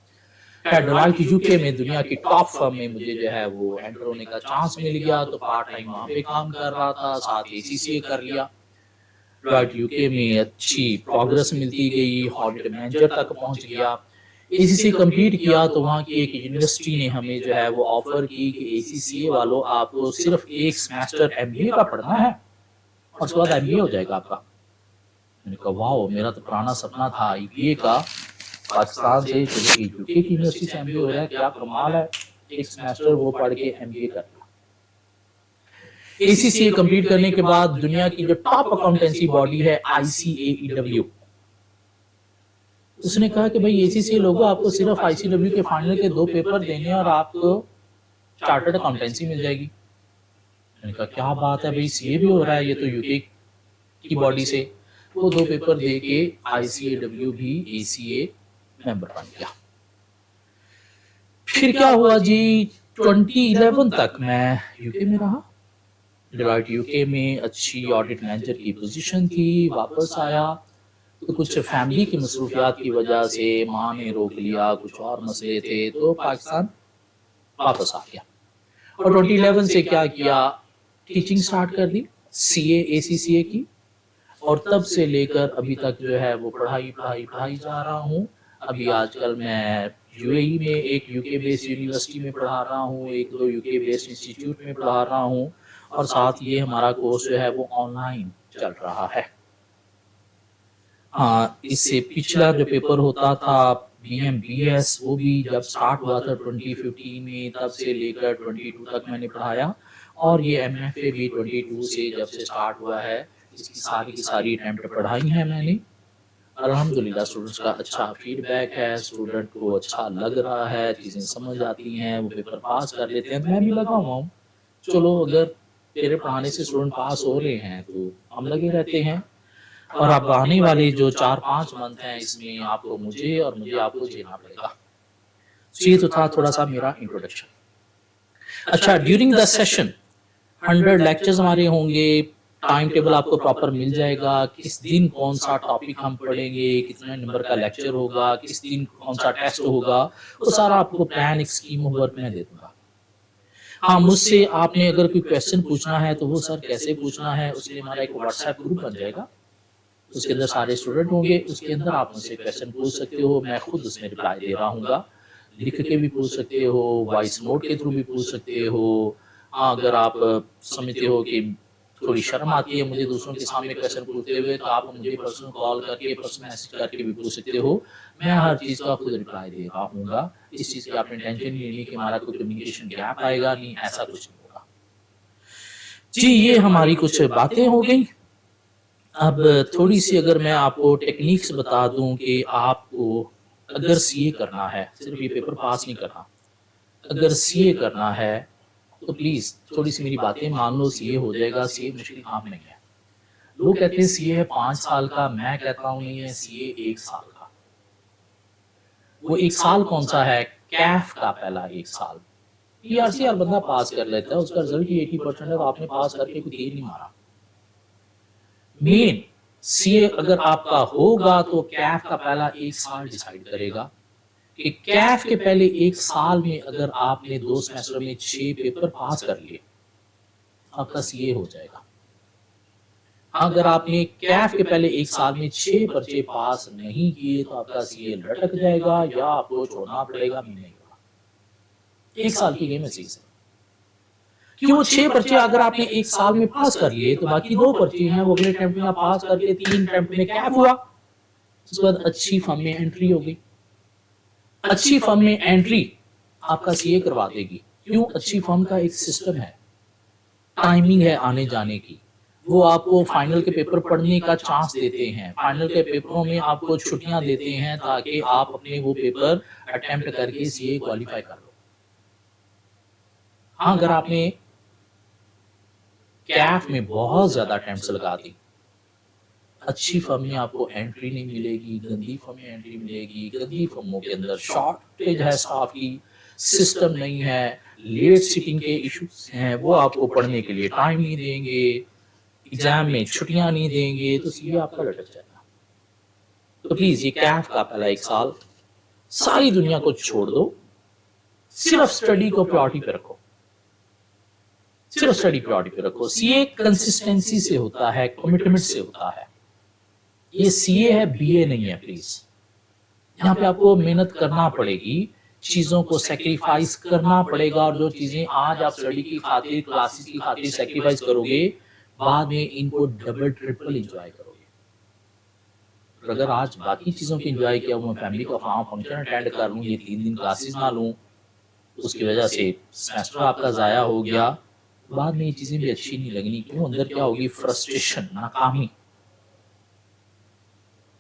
खैर डिलाइट UK में दुनिया की टॉप फर्म में मुझे जो है वो एंटर होने का चांस मिल गया, तो पार्ट टाइम वहाँ पे काम कर रहा था, साथ ACCA कर लिया। डिलाइट UK में अच्छी प्रोग्रेस मिलती गई, ऑडिट मैनेजर तक पहुंच गया। ACCA कंप्लीट किया तो वहाँ की एक यूनिवर्सिटी ने हमें जो है वो ऑफर की कि ACCA वालों आपको सिर्फ एक सेमेस्टर MBA का पढ़ना है और उसके बाद MBA हो जाएगा आपका। मैंने कहा वाह, मेरा तो पुराना सपना था IBA का, पाकिस्तान से UK की यूनिवर्सिटी से MBA हो रहा है, क्या कमाल है। एक सेमेस्टर वो पढ़ के MBA कर लिया। ACCA कंप्लीट करने के बाद दुनिया की जो टॉप अकाउंटेंसी बॉडी है ICAEW, उसने कहा कि भाई ACCA लोगों आपको सिर्फ ICAEW के फाइनल के 2 पेपर देने और आपको चार्टर्ड अकाउंटेंसी मिल जाएगी। मैंने कहा क्या बात है भाई, CA भी हो रहा है, ये तो UK की बॉडी से। वो 2 पेपर दे के ICAEW भी ACA मेंबर बन गया। फिर क्या हुआ जी, 2011 तक मैं UK में रहा। डिलाइट UK में अच्छी ऑडिट मैनेजर की पोजीशन थी। वापस आया तो कुछ फैमिली की मसरूफियात की वजह से माँ ने रोक लिया, कुछ और मसले थे, तो पाकिस्तान वापस आ गया। और 2011 से क्या किया, टीचिंग स्टार्ट कर दी CA ACCA की, और तब से लेकर अभी तक जो है वो पढ़ाई जा रहा हूँ। अभी आजकल मैं UAE में एक UK बेस्ड यूनिवर्सिटी में पढ़ा रहा हूँ, 1-2 UK बेस्ड इंस्टीट्यूट में पढ़ा रहा हूँ, और साथ ये हमारा कोर्स जो है वो ऑनलाइन चल रहा है। हाँ, इससे पिछला जो पेपर होता था BMBS, वो भी जब स्टार्ट हुआ था 2015 में, तब से लेकर 22 तक मैंने पढ़ाया, और ये MFA भी 22 से जब से स्टार्ट हुआ है, इसकी सारी की सारी अटेम्प्ट पढ़ाई है मैंने। अल्हम्दुलिल्लाह स्टूडेंट्स का अच्छा फीडबैक है, स्टूडेंट को अच्छा लग रहा है, चीज़ें समझ आती हैं, वो पेपर पास कर लेते हैं, तो मैं भी लगा हुआ हूँ। चलो अगर तेरे पढ़ाने से स्टूडेंट पास हो रहे हैं तो हम लगे रहते हैं। और अब आने वाले जो 4-5 मंथ हैं, इसमें आपको मुझे और मुझे आपको झेलना पड़ेगा। तो ये तो था थोड़ा सा मेरा इंट्रोडक्शन। अच्छा, ड्यूरिंग द सेशन 100 लेक्चर्स हमारे होंगे, टाइम टेबल आपको प्रॉपर मिल जाएगा, किस दिन कौन सा टॉपिक हम पढ़ेंगे, कितने नंबर का लेक्चर होगा, किस दिन कौन सा टेस्ट होगा, वो सारा आपको प्लान, एक स्कीम ऑफ वर्क मैं दे दूंगा। हाँ, मुझसे आपने अगर कोई क्वेश्चन पूछना है तो वो सर कैसे पूछना है, उसके लिए हमारा एक WhatsApp ग्रुप बन जाएगा, उसके अंदर सारे स्टूडेंट होंगे, उसके अंदर आप मुझसे क्वेश्चन पूछ सकते हो, मैं खुद उसमें रिप्लाई दे रहा हूँ। लिख के भी पूछ सकते हो, वॉइस नोट के थ्रू भी पूछ सकते हो। हाँ, अगर आप समझते हो कि थोड़ी शर्म आती है मुझे दूसरों के सामने क्वेश्चन पूछते हुए, तो आप मुझे पर्सनल कॉल करके, पर्सनल मैसेज करके भी पूछ सकते हो, मैं हर चीज़ का खुद रिप्लाई दे रहा हूँ। इस चीज़ की आपने टेंशन नहीं लेनी कि हमारा कोई कम्युनिकेशन गैप आएगा, नहीं, ऐसा कुछ नहीं होगा जी। ये हमारी कुछ बातें हो गई। अब थोड़ी सी अगर मैं आपको टेक्निक्स बता दूं कि आपको अगर CA करना है, सिर्फ ये पेपर पास नहीं करना, अगर CA करना है तो प्लीज़ थोड़ी सी मेरी बातें मान लो, CA हो जाएगा, CA मुश्किल काम नहीं है। लोग कहते हैं सीए है 5 साल का, मैं कहता हूं नहीं है, सीए 1 साल का। वो 1 साल कौन सा है? कैफ का पहला 1 साल। पीआरसी यार बंदा पास कर लेता है, उसका रिजल्ट ही 80% है, तो आपने पास करके कोई तीर नहीं मारा। मेन सीए अगर आपका होगा तो कैफ का पहला 1 साल डिसाइड करेगा कि कैफ के पहले 1 साल में अगर आपने 2 सेमेस्टर में 6 पेपर पास कर लिए, आपका सीए हो जाएगा। अगर आपने कैफ के पहले 1 साल में 6 पर्चे पास नहीं किए तो आपका सीए लटक जाएगा या आपको छोड़ना पड़ेगा महीने का। 1 साल की गेम है सीए से। कि वो 6 पर्चे अगर आपने 1 साल में पास कर लिए तो बाकी 2 पर्चे हैं वो अगले अटेम्प्ट में आप पास करके 3 अटेम्प्ट में कैफ हुआ, उसके बाद अच्छी फर्म में एंट्री होगी। अच्छी फर्म में एंट्री आपका सीए करवा देगी। क्यों? अच्छी फर्म का एक सिस्टम है, टाइमिंग है आने जाने की। वो आपको फाइनल के पेपर पढ़ने का चांस देते हैं, फाइनल के पेपरों में आपको छुट्टियां देते हैं ताकि आप अपने वो पेपर अटेम्प्ट करके सीए क्वालिफाई कर लो। हाँ, अगर आपने कैफ में बहुत ज्यादा अटेम्प्ट्स लगा दी, अच्छी फर्म में आपको एंट्री नहीं मिलेगी, गंदी फर्म में एंट्री मिलेगी। गंदी फर्मों के अंदर शॉर्टेज है स्टाफ की, सिस्टम नहीं है, लेट सीटिंग के इश्यूज हैं, वो आपको पढ़ने के लिए टाइम नहीं देंगे, एग्जाम में छुट्टियां नहीं देंगे, तो सीए आपका लटक जाएगा। तो प्लीज ये कैफ का पहला 1 साल सारी दुनिया को छोड़ दो, सिर्फ स्टडी को प्रायोरिटी पे रखो, सिर्फ स्टडी प्रायोरिटी पे रखो। सीए कंसिस्टेंसी से होता है, कमिटमेंट से होता है। ये सीए है, बीए नहीं है प्लीज। यहाँ पे आपको मेहनत करना पड़ेगी, चीजों को सेक्रीफाइस करना पड़ेगा, और जो चीजें आज आप स्टडी की खातिर, क्लासेस की खातिर सेक्रीफाइस करोगे, बाद में इनको डबल ट्रिपल एंजॉय करोगे। और अगर आज बाकी चीजों की एंजॉय किया, मैं फैमिली का फंक्शन अटेंड कर लूं, ये 3 दिन क्लासेस ना लूं, उसकी वजह से सेमेस्टर आपका जाया हो गया, बाद में ये चीजें भी अच्छी नहीं लगनी। क्यों? अंदर क्या होगी? फ्रस्ट्रेशन, नाकामी।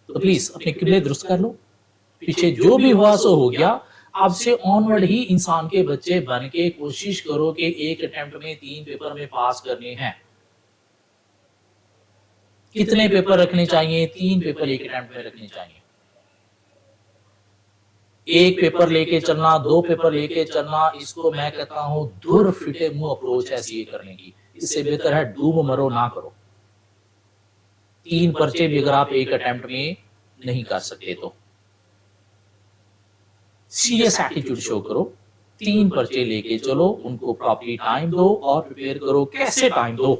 तो प्लीज अपने किबले दुरुस्त कर लो, पीछे जो भी हुआ सो हो गया। अब से ऑनवर्ड ही इंसान के बच्चे बन के कोशिश करो कि एक अटेम्प्ट में 3 पेपर में पास करने हैं। कितने पेपर रखने चाहिए? 3 पेपर एक अटेम्प्ट में रखने चाहिए। एक पेपर लेके चलना, 2 पेपर लेके चलना, इसको मैं कहता हूं दूर फिटे मुंह अप्रोच है सीए करने की। इससे बेहतर है डूब मरो ना करो। 3 पर्चे भी अगर आप एक अटेम्प्ट में नहीं कर सकते तो सीरियस एटीट्यूड शो करो, 3 पर्चे लेके चलो, उनको प्रॉपर्ली टाइम दो और प्रिपेयर करो। कैसे टाइम दो?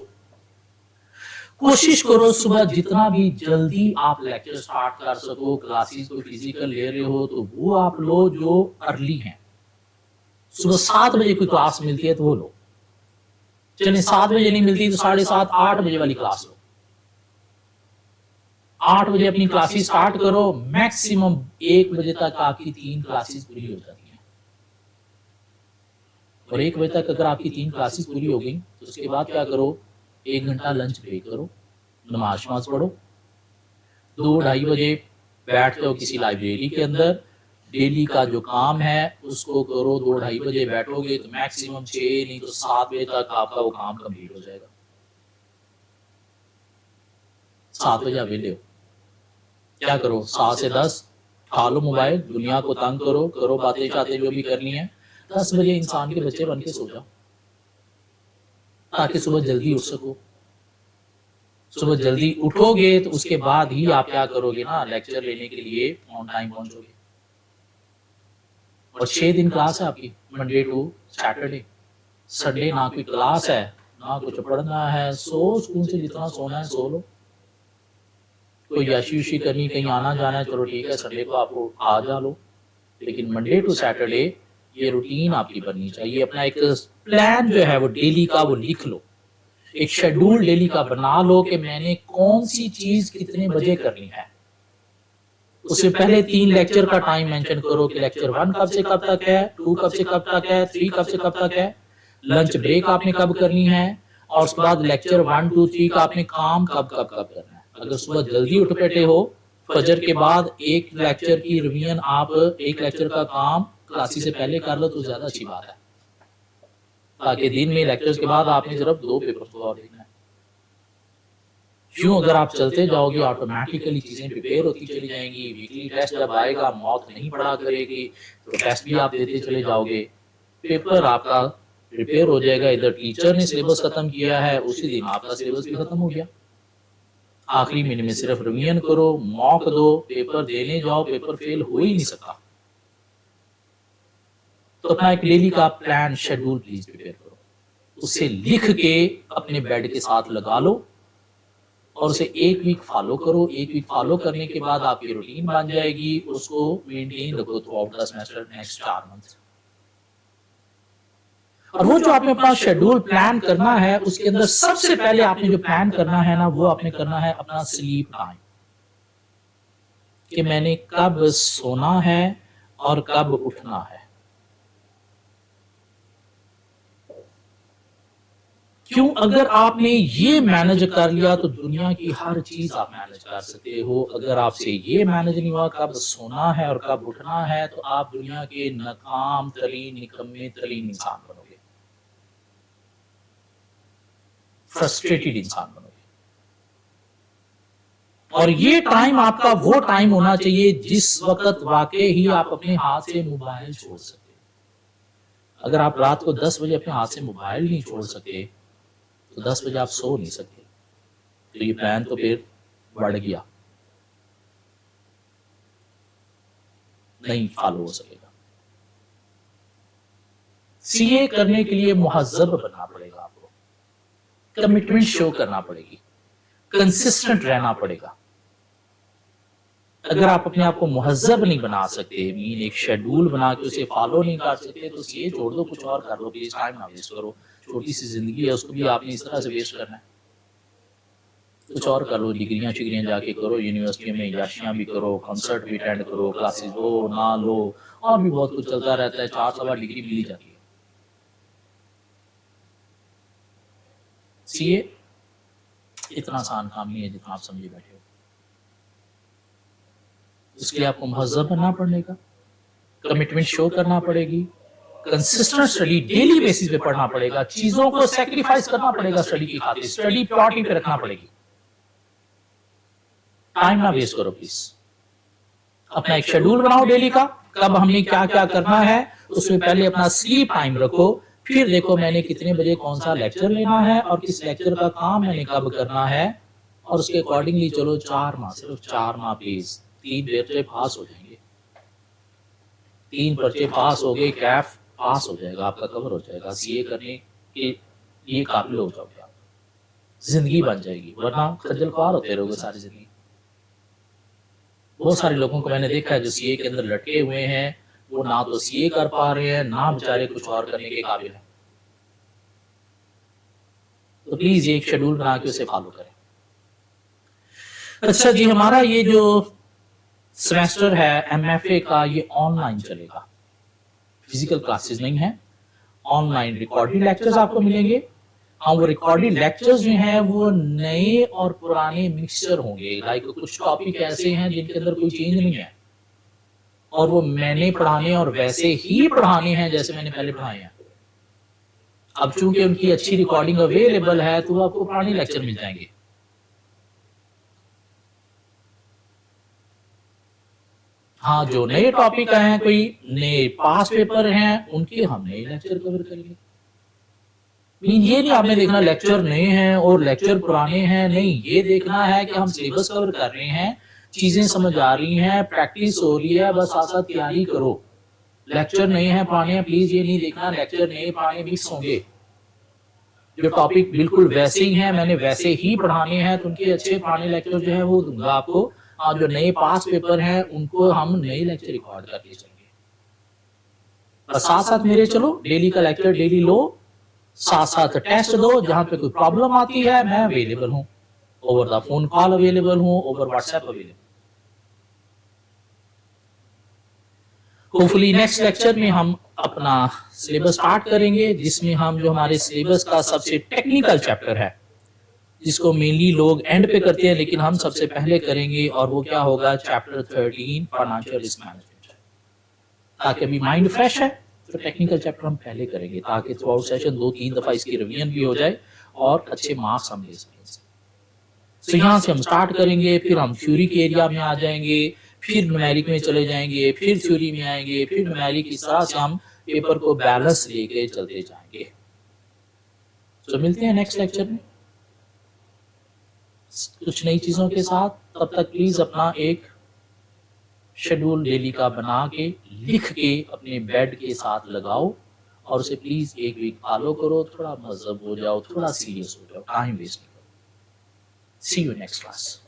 कोशिश करो सुबह जितना भी जल्दी आप लेक्चर स्टार्ट कर सको, क्लासेस को फिजिकल ले रहे हो तो वो आप लो जो अर्ली हैं। सुबह 7 बजे कोई क्लास मिलती है तो वो लो, चलिए 7 बजे नहीं मिलती तो 7:30 8 बजे वाली क्लास लो। 8 बजे अपनी क्लासेस स्टार्ट करो, मैक्सिमम 1 बजे तक आपकी 3 क्लासेस पूरी हो जाती हैं। और 1 बजे तक अगर आपकी 3 क्लासेस पूरी हो गई तो उसके बाद क्या करो? 1 घंटा लंच ब्रेक करो, नमाज पढ़ो, 2-2:30 बजे बैठते हो किसी लाइब्रेरी के अंदर, डेली का जो काम है उसको करो। 2-2:30 बजे बैठोगे तो मैक्सिमम 6 नहीं तो 7 बजे तक आपका वो काम कंप्लीट हो जाएगा। 7 बजे अवेले हो, क्या करो? 7 से 10 खा लो मोबाइल, दुनिया को तंग करो बातें चाहते जो भी करनी है। 10 बजे इंसान के बच्चे बन के सो जाओ ताकि सुबह जल्दी उठ सको। सुबह जल्दी उठोगे तो उसके बाद ही आप क्या करोगे ना, लेक्चर लेने के लिए ऑन टाइम पहुंचोगे। और 6 दिन क्लास है आपकी, मंडे टू सैटरडे। संडे ना कोई क्लास है ना कुछ पढ़ना है, सो स्कूल से जितना सोना है सो लो। कोई याशी करनी, कहीं आना जाना है, चलो ठीक है संडे को आपको आ जा लो, लेकिन मंडे टू सैटरडे ये रूटीन आपकी बननी चाहिए। अपना एक प्लान जो है वो डेली का वो लिख लो, एक शेड्यूल डेली का बना लो कि मैंने कौन सी चीज कितने बजे करनी है। उससे पहले 3 लेक्चर का टाइम मेंशन करो कि लेक्चर 1 कब से कब तक है, 2 कब से कब तक है, 3 कब से कब तक है, लंच ब्रेक आपने कब करनी है, और उसके बाद लेक्चर 1, 2, 3 का आपने काम कब करना है। अगर सुबह जल्दी उठ बैठे हो, फजर के बाद एक लेक्चर की रिवीजन आप एक लेक्चर का काम क्लासेस से पहले कर लो तो ज्यादा अच्छी बात है, ताकि दिन में लेक्चर्स के बाद आपने सिर्फ 2 पेपर को और देखना है। क्यों, अगर आप चलते जाओगे ऑटोमेटिकली चीजें प्रिपेयर होती चली जाएंगी। वीकली टेस्ट जब आएगा मौत नहीं पड़ा करेगी, तो टेस्ट भी आप देते चले जाओगे, पेपर आपका प्रिपेयर हो जाएगा। इधर टीचर ने सिलेबस खत्म किया है, उसी दिन आपका सिलेबस भी खत्म हो गया। आखिरी महीने में सिर्फ रिवीजन करो, मॉक दो, पेपर देने जाओ, पेपर फेल हो ही नहीं सकता। तो अपना एक डेली का प्लान शेड्यूल प्लीज प्रिपेयर करो, उसे लिख के अपने बेड के साथ लगा लो और उसे एक वीक फॉलो करो। एक वीक फॉलो करने के बाद आपकी रूटीन बन जाएगी, उसको मेंटेन रखो through out the semester next 4 month. और वो जो आपने अपना शेड्यूल प्लान करना है, उसके अंदर सबसे पहले आपने जो प्लान करना है ना, वो आपने करना है अपना स्लीप टाइम, कि मैंने कब सोना है और कब उठना है। क्यों, अगर आपने ये मैनेज कर लिया तो दुनिया की हर चीज आप मैनेज कर सकते हो। अगर आपसे ये मैनेज नहीं हुआ कब सोना है और कब उठना है, तो आप दुनिया के नाकाम तरीन निकम्मे तरीन इंसान बनोगे, फ्रस्ट्रेटेड इंसान बनोगे। और ये टाइम आपका वो टाइम होना चाहिए जिस वक्त वाकई ही आप अपने हाथ से मोबाइल छोड़ सकते। अगर आप रात को 10 बजे अपने हाथ से मोबाइल नहीं छोड़ सकते, तो 10 बजे आप सो नहीं सकते। तो ये प्लान तो फिर बढ़ गया, नहीं फॉलो हो सकेगा। सीए करने के लिए मुहज्जब बनना पड़ेगा आपको, कमिटमेंट शो करना पड़ेगी, कंसिस्टेंट रहना पड़ेगा। अगर आप अपने आप को मुहज्जब नहीं बना सकते, मीन एक शेड्यूल बना के उसे फॉलो नहीं कर सकते, तो सीए छोड़ दो, कुछ और कर लो प्लीज, टाइम ना वेस्ट करो। छोटी सी जिंदगी है, उसको भी आपने इस तरह से वेस्ट करना है। कुछ और कर लो, डिग्रियां शिग्रियां जाके करो, यूनिवर्सिटी में याशियां भी करो, कंसर्ट भी अटेंड करो, क्लासेस लो ना लो, और भी बहुत कुछ चलता रहता है। 4 साल बाद डिग्री मिली जाती है। सीए इतना आसान काम नहीं है जितना आप समझे बैठे हो। इसके लिए आपको मुहज्जब बनना पड़ेगा, कमिटमेंट शो करना पड़ेगी, कंसिस्टेंट स्टडी डेली बेसिस पे पढ़ना पड़ेगा, चीजों को सेक्रीफाइस करना पड़ेगा स्टडी की खातिर, स्टडी प्रायोरिटी पे रखना पड़ेगी। टाइम ना वेस्ट करो प्लीज। अपना एक शेड्यूल बनाओ डेली का, कब हमने क्या क्या करना है। उसमें पहले अपना स्लीप टाइम रखो, फिर देखो मैंने कितने बजे कौन सा लेक्चर लेना है और किस लेक्चर का काम मैंने कब करना है, और उसके अकॉर्डिंगली चलो 4 माह, सिर्फ 4 माह प्लीज। 3 पर्चे पास हो जाएंगे, 3 पर्चे पास हो गए, कैफ पास हो जाएगा, आपका कवर हो जाएगा, सीए करने के लिए काबिल हो जाओगे आप, जिंदगी बन जाएगी। वरना खज्जल ख्वार होते रहोगे सारी जिंदगी। बहुत सारे लोगों को मैंने देखा है जो सीए के अंदर लटके हुए हैं, वो ना तो सीए कर पा रहे हैं, ना बेचारे कुछ और करने के काबिल हैं। तो प्लीज ये एक शेड्यूल बना के उसे फॉलो करें। अच्छा जी, हमारा ये जो सेमेस्टर है एमएफए का, ये ऑनलाइन चलेगा, फिजिकल क्लासेस नहीं है, ऑनलाइन रिकॉर्डेड लेक्चर्स आपको मिलेंगे। हाँ, वो रिकॉर्डेड लेक्चर्स जो हैं वो नए और पुराने मिक्सचर होंगे। लाइक कुछ टॉपिक ऐसे हैं जिनके अंदर कोई चेंज नहीं है, और वो मैंने पढ़ाने और वैसे ही पढ़ाने हैं जैसे मैंने पहले पढ़ाए हैं। अब चूंकि उनकी अच्छी रिकॉर्डिंग अवेलेबल है, तो आपको पुराने लेक्चर मिल जाएंगे। हाँ, जो नए टॉपिक हैं, कोई नए पास पेपर हैं, उनके हम नए लेक्चर कवर करेंगे। मीन ये नहीं आपने देखना लेक्चर नए हैं और लेक्चर पुराने हैं, नहीं, ये देखना है कि हम सिलेबस कवर कर रहे हैं, चीजें समझ आ रही हैं, प्रैक्टिस हो रही है, बस साथ साथ तैयारी करो। लेक्चर नए हैं पुराने हैं, प्लीज ये नहीं देखना लेक्चर नए पुराने मिक्स होंगे। जो टॉपिक बिल्कुल वैसे ही हैं, मैंने वैसे ही पढ़ाने हैं, तो उनके अच्छे पुराने लेक्चर जो है वो दूंगा आपको। जो नए पास पेपर हैं उनको हम नए लेक्चर रिकॉर्ड करके चलेंगे। बस साथ साथ मेरे चलो, डेली का लेक्चर डेली लो, साथ साथ टेस्ट दो। जहां पे कोई प्रॉब्लम आती है मैं अवेलेबल हूं, over the phone call available हूं, over WhatsApp available. Hopefully next lecture में हम अपना सिलेबस स्टार्ट करेंगे, जिसमें हम जो हमारे सिलेबस का सबसे टेक्निकल चैप्टर है, जिसको मेनली लोग एंड पे करते हैं, लेकिन हम सबसे पहले करेंगे, और वो क्या होगा, चैप्टर 13 फाइनेंशियल रिस्क मैनेजमेंट। ताकि अभी माइंड फ्रेश है, तो टेक्निकल चैप्टर हम पहले करेंगे, ताकि थ्रू आउट सेशन 2-3 दफा इसकी रिवीजन भी हो जाए और अच्छे मार्क्स हम ले सकें। तो यहाँ से हम स्टार्ट करेंगे, फिर हम थ्योरी के एरिया में आ जाएंगे, फिर न्यूमेरिक में चले जाएंगे, फिर थ्योरी में आएंगे, फिर न्यूमेरिक। इस तरह से हम पेपर को बैलेंस लेके चलते जाएंगे। तो मिलते हैं नेक्स्ट लेक्चर में कुछ नई चीजों के साथ। तब तक प्लीज अपना एक शेड्यूल डेली का बना के लिख के अपने बेड के साथ लगाओ और उसे प्लीज एक वीक फॉलो करो। थोड़ा मजहब हो जाओ, थोड़ा सीरियस हो जाओ, टाइम वेस्ट नहीं करो। सी यू नेक्स्ट क्लास।